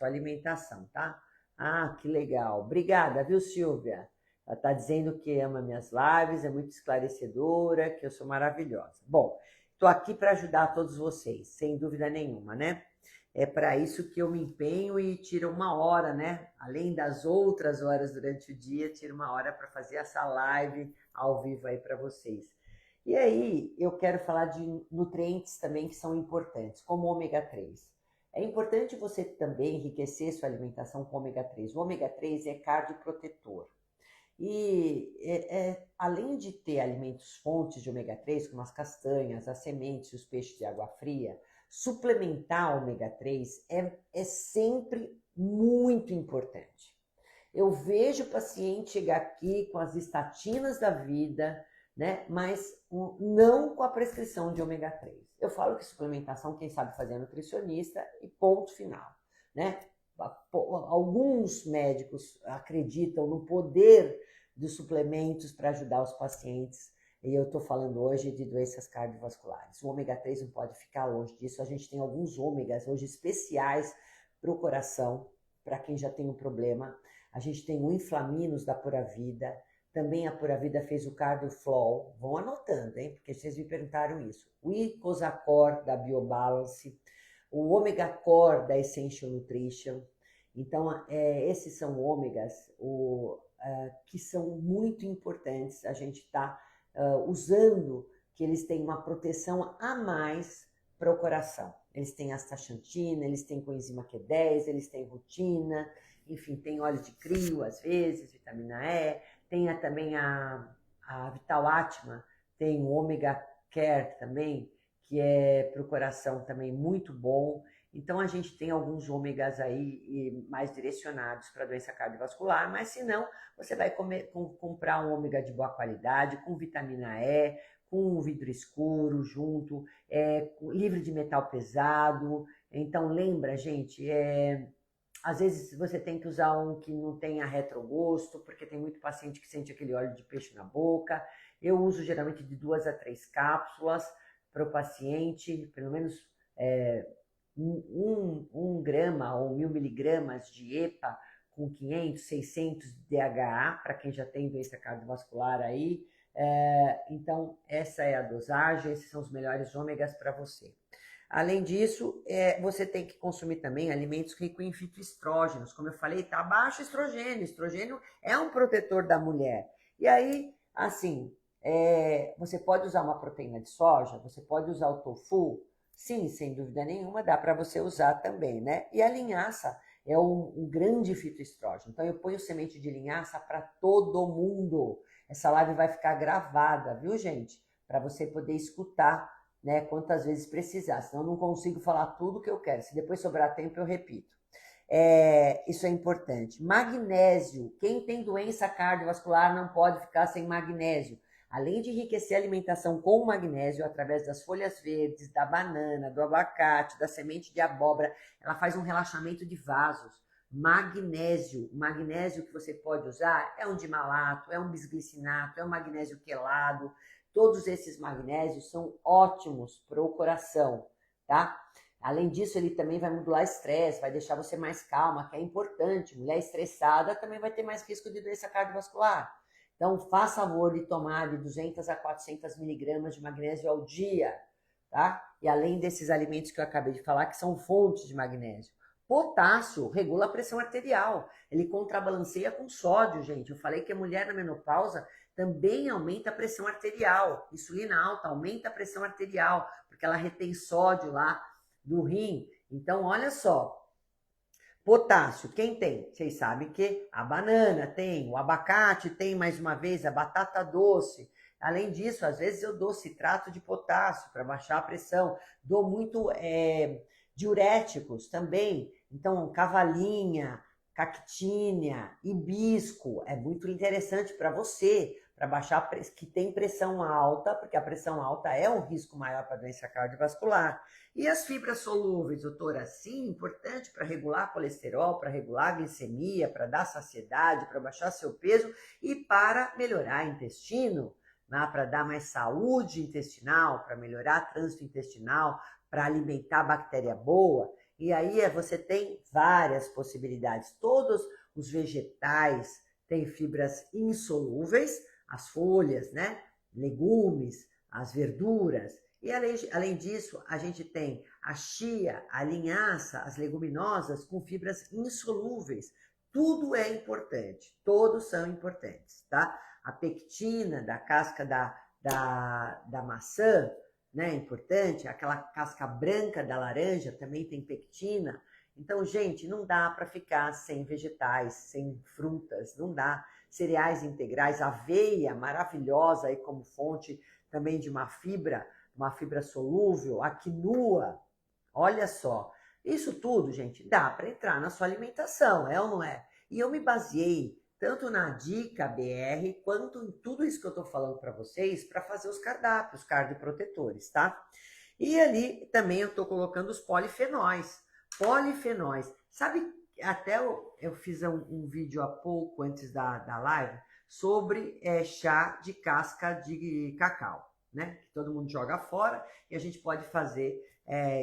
A: alimentação, tá? Ah, que legal. Obrigada, viu, Silvia? Ela está dizendo que ama minhas lives, é muito esclarecedora, que eu sou maravilhosa. Bom, estou aqui para ajudar todos vocês, sem dúvida nenhuma, né? É para isso que eu me empenho e tiro uma hora, né? Além das outras horas durante o dia, tiro uma hora para fazer essa live ao vivo aí para vocês. E aí, eu quero falar de nutrientes também que são importantes, como o ômega 3. É importante você também enriquecer sua alimentação com ômega 3. O ômega 3 é cardioprotetor. E além de ter alimentos fontes de ômega 3, como as castanhas, as sementes e os peixes de água fria, suplementar ômega 3 é sempre muito importante. Eu vejo o paciente chegar aqui com as estatinas da vida, né? Mas não com a prescrição de ômega 3. Eu falo que suplementação, quem sabe fazer é nutricionista e ponto final, né? Alguns médicos acreditam no poder dos suplementos para ajudar os pacientes, e eu estou falando hoje de doenças cardiovasculares. O ômega 3 não pode ficar longe disso, a gente tem alguns ômegas hoje especiais para o coração, para quem já tem um problema. A gente tem o Inflaminos da Pura Vida, também a Pura Vida fez o CardioFlow, vão anotando, hein, porque vocês me perguntaram isso. O Icosacor da BioBalance, o Omega Core da Essential Nutrition. Então, esses são ômegas que são muito importantes. A gente está usando que eles têm uma proteção a mais para o coração. Eles têm astaxantina, eles têm coenzima Q10, eles têm rutina, enfim, tem óleo de crio às vezes, vitamina E, tem também a Vital Atma, tem o Omega Care também, que é para o coração também muito bom. Então, a gente tem alguns ômegas aí mais direcionados para a doença cardiovascular, mas se não, você vai comprar um ômega de boa qualidade, com vitamina E, com vidro escuro junto, livre de metal pesado. Então, lembra, gente, às vezes você tem que usar um que não tenha retrogosto, porque tem muito paciente que sente aquele óleo de peixe na boca. Eu uso geralmente de 2 a 3 cápsulas para o paciente, pelo menos 1 grama ou 1.000 miligramas de EPA com 500, 600 DHA, para quem já tem doença cardiovascular aí. Então, essa é a dosagem, esses são os melhores ômegas para você. Além disso, você tem que consumir também alimentos ricos em fitoestrógenos. Como eu falei, tá baixo estrogênio. Estrogênio é um protetor da mulher. E aí, assim, você pode usar uma proteína de soja, você pode usar o tofu. Sim, sem dúvida nenhuma, dá para você usar também, né? E a linhaça é um grande fitoestrógeno. Então, eu ponho semente de linhaça para todo mundo. Essa live vai ficar gravada, viu, gente? Para você poder escutar, né, quantas vezes precisar, senão eu não consigo falar tudo que eu quero. Se depois sobrar tempo, eu repito. Isso é importante. Magnésio. Quem tem doença cardiovascular não pode ficar sem magnésio. Além de enriquecer a alimentação com magnésio, através das folhas verdes, da banana, do abacate, da semente de abóbora, ela faz um relaxamento de vasos. Magnésio. O magnésio que você pode usar é um dimalato, é um bisglicinato, é um magnésio quelado. Todos esses magnésios são ótimos para o coração, tá? Além disso, ele também vai modular estresse, vai deixar você mais calma, que é importante. Mulher estressada também vai ter mais risco de doença cardiovascular. Então, faça favor de tomar de 200 a 400 miligramas de magnésio ao dia, tá? E além desses alimentos que eu acabei de falar, que são fontes de magnésio. Potássio regula a pressão arterial, ele contrabalanceia com sódio, gente. Eu falei que a mulher na menopausa também aumenta a pressão arterial. Insulina alta aumenta a pressão arterial, porque ela retém sódio lá do rim. Então, olha só. Potássio, quem tem? Vocês sabem que a banana tem, o abacate tem, mais uma vez, a batata doce. Além disso, às vezes eu dou citrato de potássio para baixar a pressão. Dou muito diuréticos também. Então, cavalinha, cactínia, hibisco. É muito interessante para você, para baixar, que tem pressão alta, porque a pressão alta é um risco maior para doença cardiovascular. E as fibras solúveis, doutora? Sim, importante para regular colesterol, para regular a glicemia, para dar saciedade, para baixar seu peso e para melhorar o intestino, né? Para dar mais saúde intestinal, para melhorar trânsito intestinal, para alimentar bactéria boa. E aí você tem várias possibilidades. Todos os vegetais têm fibras insolúveis, as folhas, né? Legumes, as verduras. E além disso, a gente tem a chia, a linhaça, as leguminosas com fibras insolúveis. Tudo é importante, todos são importantes, tá? A pectina da casca da maçã, né, importante, aquela casca branca da laranja também tem pectina. Então, gente, não dá para ficar sem vegetais, sem frutas, não dá. Cereais integrais, aveia maravilhosa aí como fonte também de uma fibra solúvel, a quinoa, olha só. Isso tudo, gente, dá para entrar na sua alimentação, é ou não é? E eu me baseei tanto na dica BR, quanto em tudo isso que eu estou falando para vocês, para fazer os cardápios cardioprotetores, tá? E ali também eu estou colocando os polifenóis. Polifenóis. Sabe, até eu fiz um vídeo há pouco, antes da live, sobre chá de casca de cacau, né? Que todo mundo joga fora e a gente pode fazer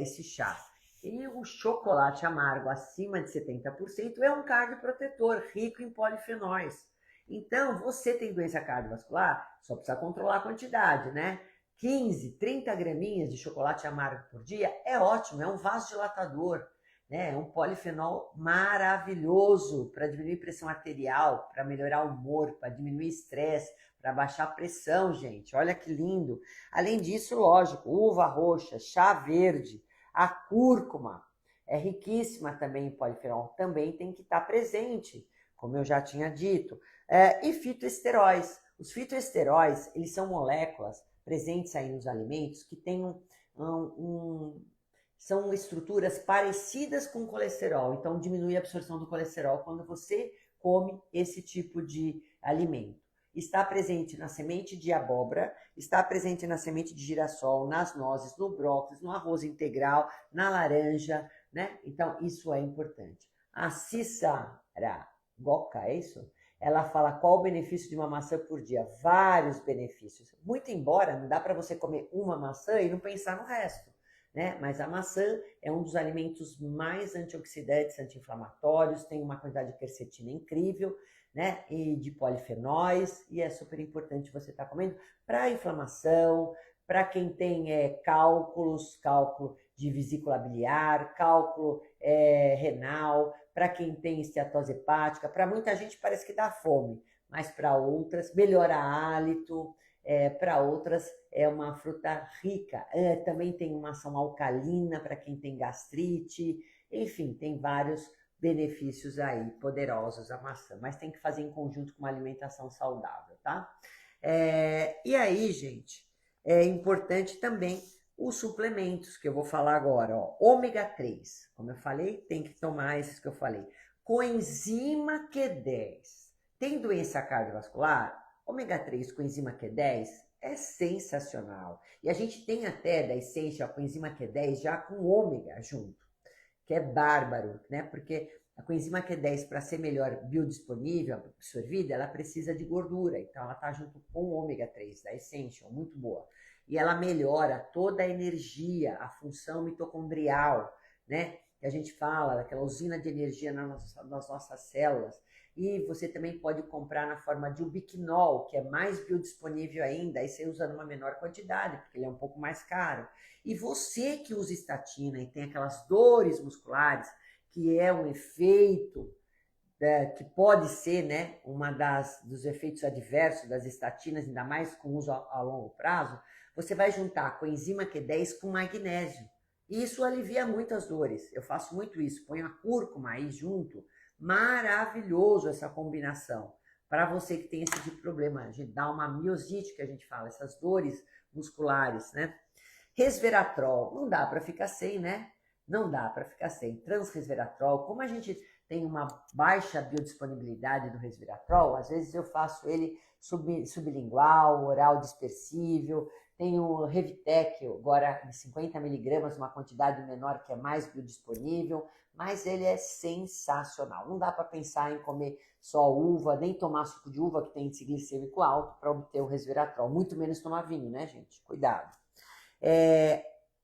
A: esse chá. E o chocolate amargo acima de 70% é um cardioprotetor rico em polifenóis. Então, você tem doença cardiovascular, só precisa controlar a quantidade, né? 15, 30 graminhas de chocolate amargo por dia é ótimo, é um vasodilatador, né? É um polifenol maravilhoso para diminuir pressão arterial, para melhorar o humor, para diminuir estresse, para baixar a pressão, gente. Olha que lindo. Além disso, lógico, uva roxa, chá verde, a cúrcuma é riquíssima também em polifenol, também tem que estar presente, como eu já tinha dito. E fitoesteróis. Os fitoesteróis, eles são moléculas presentes aí nos alimentos que têm são estruturas parecidas com colesterol, então diminui a absorção do colesterol quando você come esse tipo de alimento. Está presente na semente de abóbora, está presente na semente de girassol, nas nozes, no brócolis, no arroz integral, na laranja, né? Então, isso é importante. A Cissara Goca, é isso? Ela fala qual o benefício de uma maçã por dia? Vários benefícios. Muito embora não dá para você comer uma maçã e não pensar no resto, né? Mas a maçã é um dos alimentos mais antioxidantes, anti-inflamatórios, tem uma quantidade de quercetina incrível, né? E de polifenóis, e é super importante você estar comendo para inflamação, para quem tem cálculo de vesícula biliar, cálculo renal, para quem tem esteatose hepática, para muita gente parece que dá fome, mas para outras melhora hálito, para outras é uma fruta rica, também tem uma ação alcalina para quem tem gastrite, enfim, tem vários benefícios aí poderosos a maçã, mas tem que fazer em conjunto com uma alimentação saudável, tá? E aí, gente, é importante também os suplementos que eu vou falar agora, ó. Ômega 3, como eu falei, tem que tomar esses que eu falei. Coenzima Q10. Tem doença cardiovascular? Ômega 3 coenzima Q10 é sensacional. E a gente tem até da essência a coenzima Q10 já com ômega junto, que é bárbaro, né? Porque a coenzima Q10, para ser melhor biodisponível, absorvida, ela precisa de gordura. Então, ela está junto com o ômega 3 da Essential, muito boa. E ela melhora toda a energia, a função mitocondrial, né? Que a gente fala, daquela usina de energia nas nossas células. E você também pode comprar na forma de ubiquinol, que é mais biodisponível ainda, aí você usa numa menor quantidade, porque ele é um pouco mais caro. E você que usa estatina e tem aquelas dores musculares, que é um efeito que pode ser, né, dos efeitos adversos das estatinas, ainda mais com uso a longo prazo, você vai juntar a coenzima Q10 com magnésio. E isso alivia muito as dores. Eu faço muito isso, ponho a cúrcuma aí junto. Maravilhoso essa combinação. Para você que tem esse tipo de problema, a gente dá uma miosite, que a gente fala, essas dores musculares, né? Resveratrol, não dá para ficar sem, né? Não dá para ficar sem. Transresveratrol, como a gente tem uma baixa biodisponibilidade do resveratrol, às vezes eu faço ele sublingual, oral dispersível, tem o Revitec, agora de 50 miligramas, uma quantidade menor que é mais biodisponível, mas ele é sensacional. Não dá para pensar em comer só uva, nem tomar suco de uva que tem índice glicêmico alto para obter o resveratrol, muito menos tomar vinho, né, gente? Cuidado.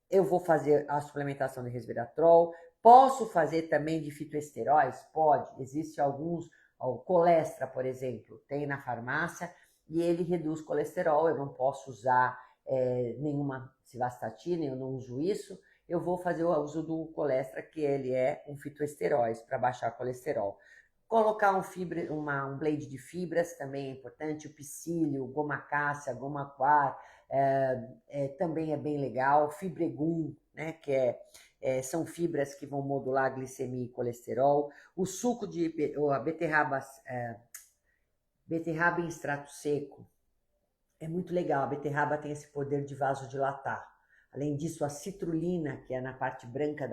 A: Eu vou fazer a suplementação de resveratrol, Posso fazer também de fitoesteróis? Pode. Existe alguns, o Colestra, por exemplo, tem na farmácia e ele reduz colesterol. Eu não posso usar nenhuma civastatina, eu não uso isso. Eu vou fazer o uso do Colestra, que ele é um fitoesteróis para baixar colesterol. Colocar um blend de fibras também é importante, o psyllium, goma cássia, goma coir, também é bem legal, fibregum, né, são fibras que vão modular a glicemia e colesterol, o suco a beterraba em extrato seco, é muito legal, a beterraba tem esse poder de vasodilatar. Além disso, a citrulina, que é na parte branca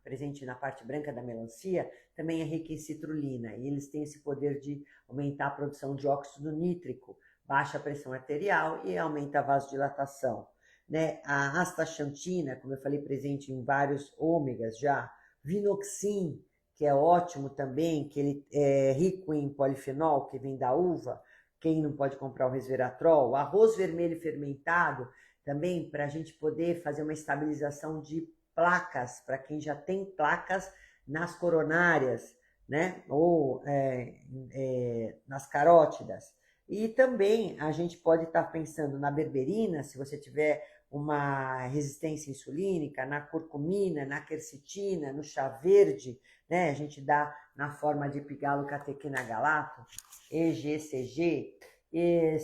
A: presente na parte branca da melancia, também é rica em citrulina, e eles têm esse poder de aumentar a produção de óxido nítrico, baixa a pressão arterial e aumenta a vasodilatação. Né? A astaxantina, como eu falei, presente em vários ômegas já, vinoxin, que é ótimo também, que ele é rico em polifenol, que vem da uva, quem não pode comprar o resveratrol, arroz vermelho fermentado, também para a gente poder fazer uma estabilização de placas, para quem já tem placas nas coronárias, né? Ou nas carótidas. E também a gente pode estar pensando na berberina, se você tiver uma resistência insulínica, na curcumina, na quercetina, no chá verde, né? A gente dá na forma de epigalocatequina galato, EGCG,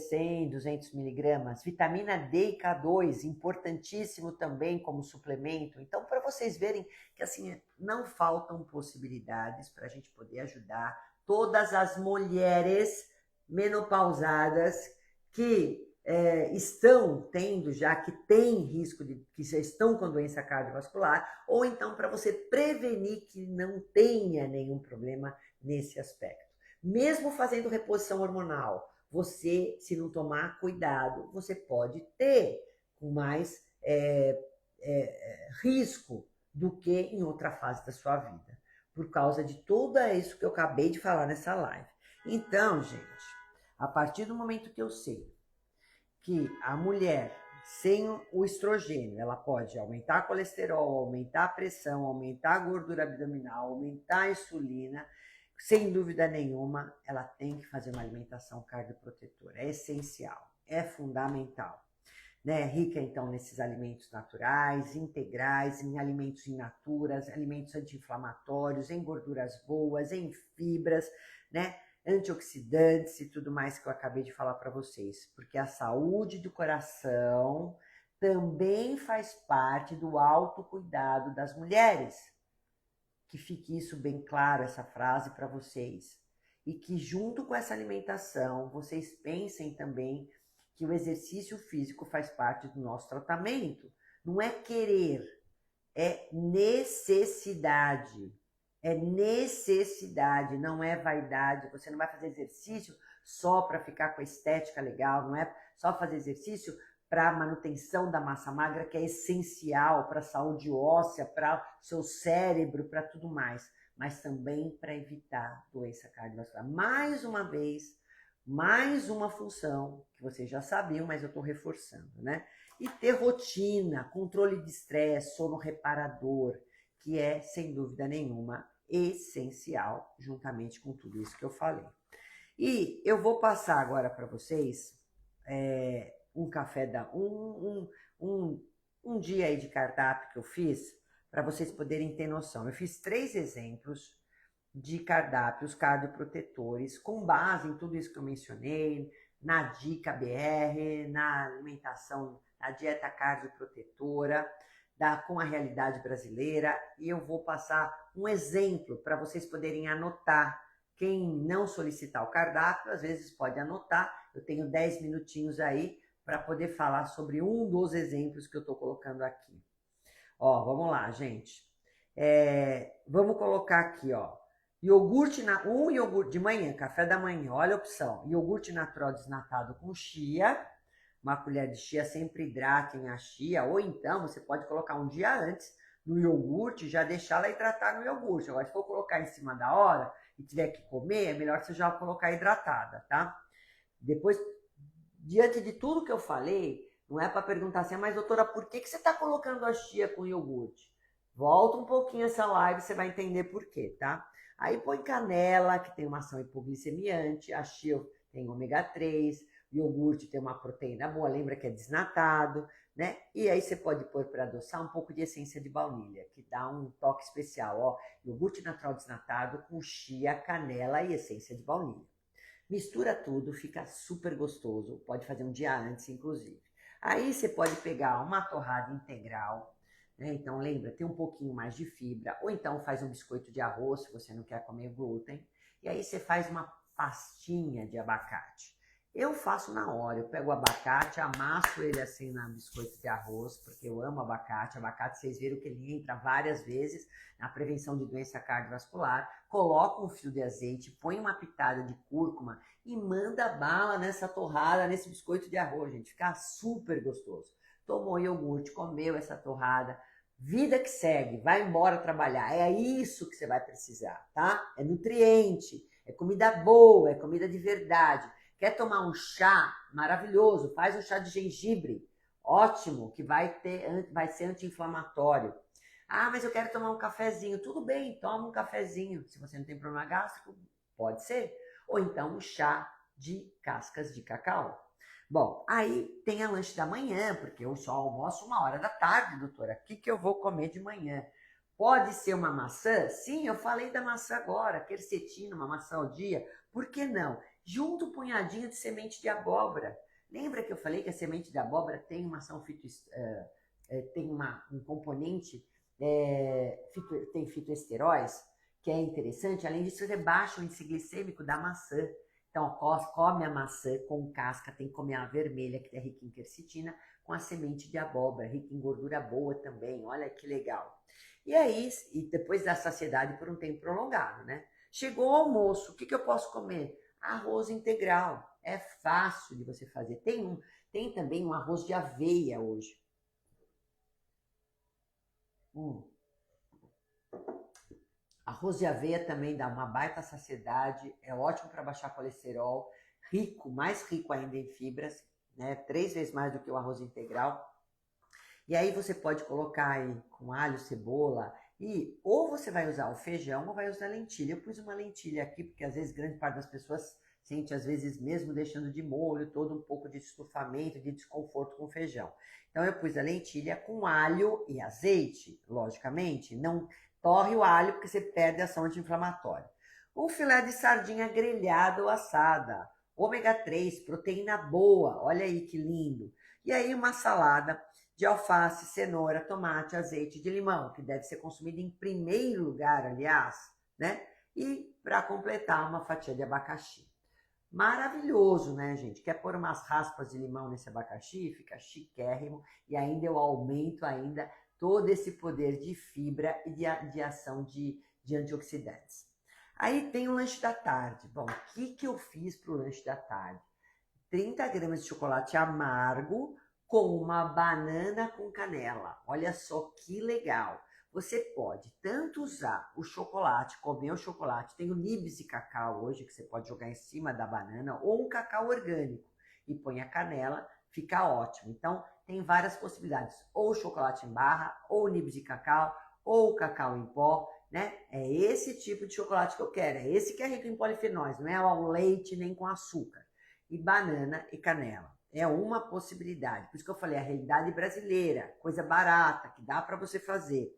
A: 100, 200 miligramas, vitamina D e K2, importantíssimo também como suplemento. Então, para vocês verem que assim não faltam possibilidades para a gente poder ajudar todas as mulheres menopausadas que estão tendo já, que têm risco que já estão com doença cardiovascular, ou então para você prevenir que não tenha nenhum problema nesse aspecto. Mesmo fazendo reposição hormonal, você, se não tomar cuidado, você pode ter com mais risco do que em outra fase da sua vida, por causa de tudo isso que eu acabei de falar nessa live. Então, gente, a partir do momento que eu sei que a mulher sem o estrogênio, ela pode aumentar a colesterol, aumentar a pressão, aumentar a gordura abdominal, aumentar a insulina, sem dúvida nenhuma, ela tem que fazer uma alimentação cardioprotetora. É essencial, é fundamental. Né? Rica, então, nesses alimentos naturais, integrais, em alimentos in naturas, alimentos anti-inflamatórios, em gorduras boas, em fibras, né? Antioxidantes e tudo mais que eu acabei de falar para vocês. Porque a saúde do coração também faz parte do autocuidado das mulheres. Que fique isso bem claro, essa frase para vocês. E que junto com essa alimentação, vocês pensem também que o exercício físico faz parte do nosso tratamento. Não é querer, é necessidade. É necessidade, não é vaidade. Você não vai fazer exercício só para ficar com a estética legal, não é só fazer exercício para a manutenção da massa magra, que é essencial para a saúde óssea, para o seu cérebro, para tudo mais, mas também para evitar doença cardiovascular. Mais uma vez, mais uma função que vocês já sabiam, mas eu estou reforçando, né? E ter rotina, controle de estresse, sono reparador, que é, sem dúvida nenhuma, essencial, juntamente com tudo isso que eu falei. E eu vou passar agora para vocês um dia aí de cardápio que eu fiz, para vocês poderem ter noção. Eu fiz 3 exemplos de cardápios cardioprotetores com base em tudo isso que eu mencionei, na dica BR, na alimentação, na dieta cardioprotetora, com a realidade brasileira, e eu vou passar um exemplo para vocês poderem anotar. Quem não solicitar o cardápio, às vezes pode anotar. Eu tenho 10 minutinhos aí para poder falar sobre um dos exemplos que eu estou colocando aqui. Ó, vamos lá, gente. Vamos colocar aqui, ó. Iogurte de manhã, café da manhã, olha a opção. Iogurte natural desnatado com chia. Uma colher de chia, sempre hidratem a chia. Ou então, você pode colocar um dia antes no iogurte, já deixar ela hidratar no iogurte. Agora, se for colocar em cima da hora e tiver que comer, é melhor você já colocar hidratada, tá? Depois, diante de tudo que eu falei, não é para perguntar assim, mas doutora, por que você está colocando a chia com iogurte? Volta um pouquinho essa live, você vai entender por quê, tá? Aí põe canela, que tem uma ação hipoglicemiante, a chia tem ômega 3, iogurte tem uma proteína boa, lembra que é desnatado, né? E aí você pode pôr para adoçar um pouco de essência de baunilha, que dá um toque especial, ó. Iogurte natural desnatado com chia, canela e essência de baunilha. Mistura tudo, fica super gostoso, pode fazer um dia antes, inclusive. Aí você pode pegar uma torrada integral, né? Então lembra, tem um pouquinho mais de fibra, ou então faz um biscoito de arroz, se você não quer comer glúten, e aí você faz uma pastinha de abacate. Eu faço na hora, eu pego o abacate, amasso ele assim na biscoito de arroz, porque eu amo abacate. Abacate, vocês viram que ele entra várias vezes na prevenção de doença cardiovascular. Coloca um fio de azeite, põe uma pitada de cúrcuma e manda bala nessa torrada, nesse biscoito de arroz, gente. Fica super gostoso. Tomou iogurte, comeu essa torrada, vida que segue, vai embora trabalhar. É isso que você vai precisar, tá? É nutriente, é comida boa, é comida de verdade. Quer tomar um chá maravilhoso? Faz um chá de gengibre, ótimo, que vai ser anti-inflamatório. Ah, mas eu quero tomar um cafezinho. Tudo bem, toma um cafezinho. Se você não tem problema gástrico, pode ser. Ou então um chá de cascas de cacau. Bom, aí tem a lanche da manhã, porque eu só almoço 1h da tarde, doutora. O que eu vou comer de manhã? Pode ser uma maçã? Sim, eu falei da maçã agora, quercetina, uma maçã ao dia. Por que não? Junto um punhadinho de semente de abóbora. Lembra que eu falei que a semente de abóbora tem uma ação tem um componente, tem fitoesteróis, que é interessante. Além disso, você baixa o índice glicêmico da maçã. Então, come a maçã com casca, tem que comer a vermelha, que é rica em quercetina, com a semente de abóbora, rica em gordura boa também. Olha que legal. E aí, e depois da saciedade por um tempo prolongado, né? Chegou o almoço, o que eu posso comer? Arroz integral. É fácil de você fazer. Tem também um arroz de aveia hoje. Arroz de aveia também dá uma baita saciedade, é ótimo para baixar colesterol, rico, mais rico ainda em fibras, né? 3 vezes mais do que o arroz integral. E aí você pode colocar aí com alho, cebola, e ou você vai usar o feijão ou vai usar lentilha. Eu pus uma lentilha aqui, porque às vezes grande parte das pessoas sente, às vezes mesmo deixando de molho, todo um pouco de estufamento, de desconforto com feijão. Então eu pus a lentilha com alho e azeite, logicamente, não torre o alho porque você perde a ação anti-inflamatória. Um filé de sardinha grelhada ou assada, ômega 3, proteína boa, olha aí que lindo. E aí uma salada de alface, cenoura, tomate, azeite de limão, que deve ser consumido em primeiro lugar, aliás, né? E para completar, uma fatia de abacaxi. Maravilhoso, né, gente? Quer pôr umas raspas de limão nesse abacaxi? Fica chiquérrimo e ainda eu aumento ainda todo esse poder de fibra e de ação de antioxidantes. Aí tem o lanche da tarde. Bom, o que eu fiz para o lanche da tarde? 30 gramas de chocolate amargo com uma banana com canela. Olha só que legal. Você pode tanto usar o chocolate, comer o chocolate, tem o nibs de cacau hoje que você pode jogar em cima da banana, ou um cacau orgânico e põe a canela, fica ótimo. Então tem várias possibilidades, ou chocolate em barra, ou nibs de cacau, ou cacau em pó, né? É esse tipo de chocolate que eu quero, é esse que é rico em polifenóis, não é ao leite nem com açúcar. E banana e canela. É uma possibilidade. Por isso que eu falei, a realidade brasileira, coisa barata, que dá para você fazer.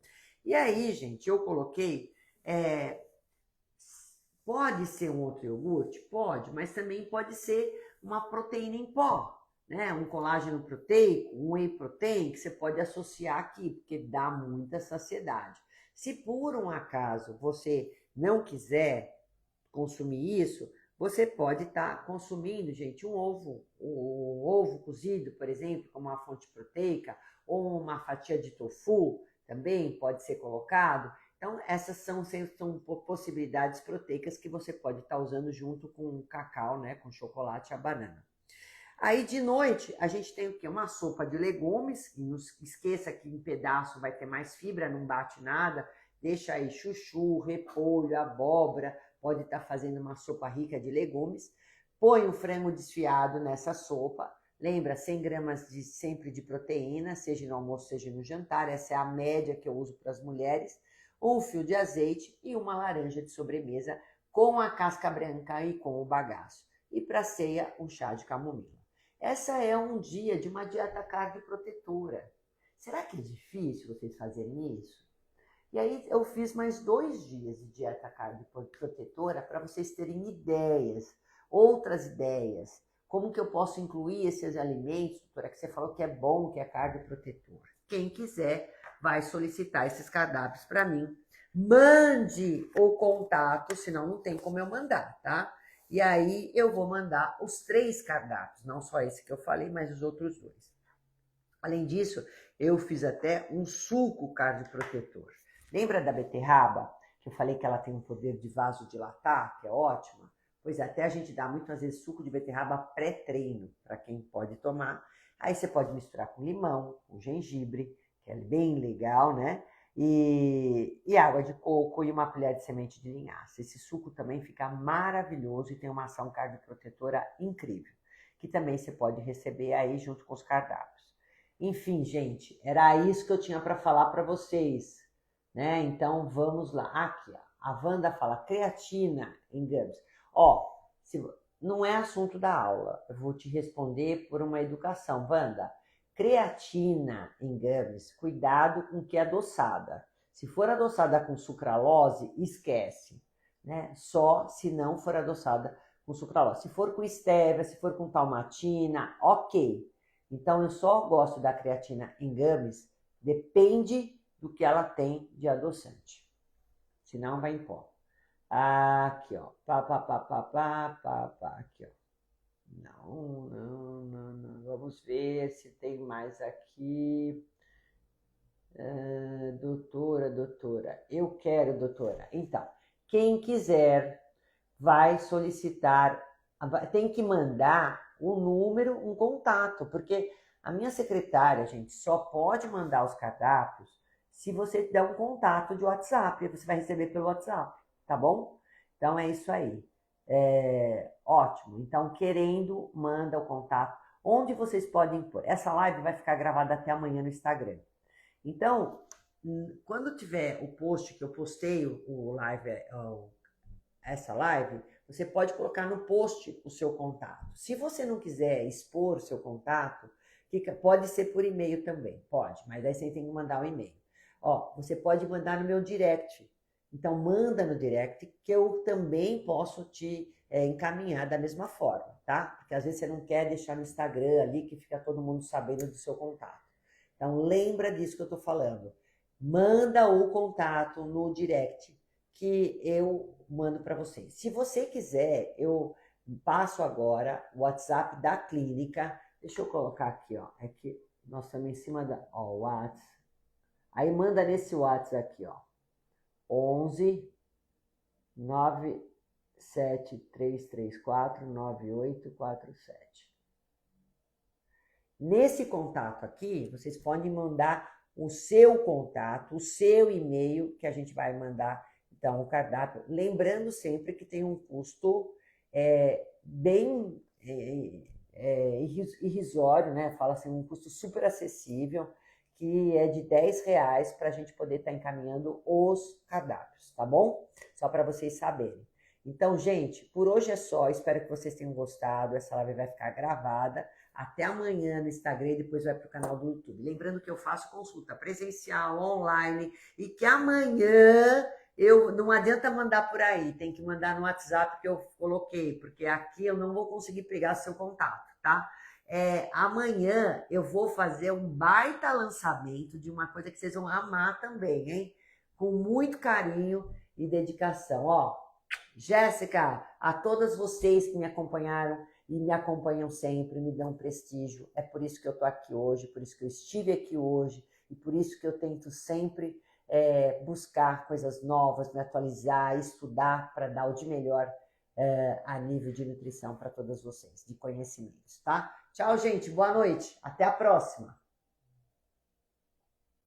A: E aí, gente, eu coloquei, pode ser um outro iogurte? Pode, mas também pode ser uma proteína em pó, né? Um colágeno proteico, um whey protein, que você pode associar aqui, porque dá muita saciedade. Se por um acaso você não quiser consumir isso, você pode estar consumindo, gente, um ovo cozido, por exemplo, como uma fonte proteica, ou uma fatia de tofu também pode ser colocado. Então, essas são possibilidades proteicas que você pode estar usando junto com o cacau, né, com chocolate e a banana. Aí, de noite, a gente tem o quê? Uma sopa de legumes, não esqueça que em pedaço vai ter mais fibra, não bate nada, deixa aí chuchu, repolho, abóbora, pode estar fazendo uma sopa rica de legumes, põe o frango desfiado nessa sopa, Lembra, 100 gramas sempre de proteína, seja no almoço, seja no jantar. Essa é a média que eu uso para as mulheres. Um fio de azeite e uma laranja de sobremesa com a casca branca e com o bagaço. E para ceia, um chá de camomila. Essa é um dia de uma dieta cardioprotetora. Será que é difícil vocês fazerem isso? E aí eu fiz mais 2 dias de dieta cardioprotetora para vocês terem ideias, outras ideias. Como que eu posso incluir esses alimentos, doutora, que você falou que é bom, que é cardioprotetor? Quem quiser vai solicitar esses cardápios para mim. Mande o contato, senão não tem como eu mandar, tá? E aí eu vou mandar os 3 cardápios, não só esse que eu falei, mas os outros 2. Além disso, eu fiz até um suco cardioprotetor. Lembra da beterraba? Que eu falei que ela tem um poder de vasodilatar, que é ótima? Pois é, até a gente dá muitas vezes suco de beterraba pré-treino, para quem pode tomar. Aí você pode misturar com limão, com gengibre, que é bem legal, né? E água de coco e uma colher de semente de linhaça. Esse suco também fica maravilhoso e tem uma ação cardioprotetora incrível, que também você pode receber aí junto com os cardápios. Enfim, gente, era isso que eu tinha para falar para vocês, né? Então vamos lá. Aqui, ó, a Wanda fala creatina em gummies. Ó, não é assunto da aula, eu vou te responder por uma educação. Wanda, creatina em gummies, cuidado com que é adoçada. Se for adoçada com sucralose, esquece, né? Só se não for adoçada com sucralose. Se for com stevia, se for com talmatina, ok. Então eu só gosto da creatina em gummies, depende do que ela tem de adoçante. Senão vai em pó. Aqui, ó. Aqui, ó. Não. Vamos ver se tem mais aqui. Doutora. Eu quero, doutora. Então, quem quiser vai solicitar, tem que mandar um número, um contato, porque a minha secretária, gente, só pode mandar os cardápios se você der um contato de WhatsApp, você vai receber pelo WhatsApp, tá bom? Então é isso aí. Ótimo. Então, querendo, manda o contato. Onde vocês podem pôr? Essa live vai ficar gravada até amanhã no Instagram. Então, quando tiver o post que eu postei, essa live, você pode colocar no post o seu contato. Se você não quiser expor o seu contato, pode ser por e-mail também, pode, mas aí você tem que mandar um e-mail. Ó, você pode mandar no meu direct. Então, manda no direct que eu também posso te encaminhar da mesma forma, tá? Porque às vezes você não quer deixar no Instagram ali que fica todo mundo sabendo do seu contato. Então, lembra disso que eu tô falando. Manda o contato no direct que eu mando para vocês. Se você quiser, eu passo agora o WhatsApp da clínica. Deixa eu colocar aqui, ó. É que nós estamos em cima da... Ó, o WhatsApp. Aí manda nesse WhatsApp aqui, ó. 11 97334 9847. Nesse contato aqui, vocês podem mandar o seu contato, o seu e-mail, que a gente vai mandar, então, o cardápio. Lembrando sempre que tem um custo bem irrisório, né? Fala assim, um custo super acessível, que é de R$10 para a gente poder estar encaminhando os cardápios, tá bom? Só para vocês saberem. Então, gente, por hoje é só. Espero que vocês tenham gostado. Essa live vai ficar gravada. Até amanhã no Instagram e depois vai para o canal do YouTube. Lembrando que eu faço consulta presencial, online e que amanhã não adianta mandar por aí, tem que mandar no WhatsApp que eu coloquei, porque aqui eu não vou conseguir pegar seu contato, tá? Amanhã eu vou fazer um baita lançamento de uma coisa que vocês vão amar também, hein? Com muito carinho e dedicação. Ó, Jéssica, a todas vocês que me acompanharam e me acompanham sempre, me dão prestígio. É por isso que eu tô aqui hoje, por isso que eu estive aqui hoje e por isso que eu tento sempre buscar coisas novas, me atualizar, estudar para dar o de melhor a nível de nutrição para todas vocês, de conhecimentos, tá? Tchau, gente. Boa noite. Até a próxima.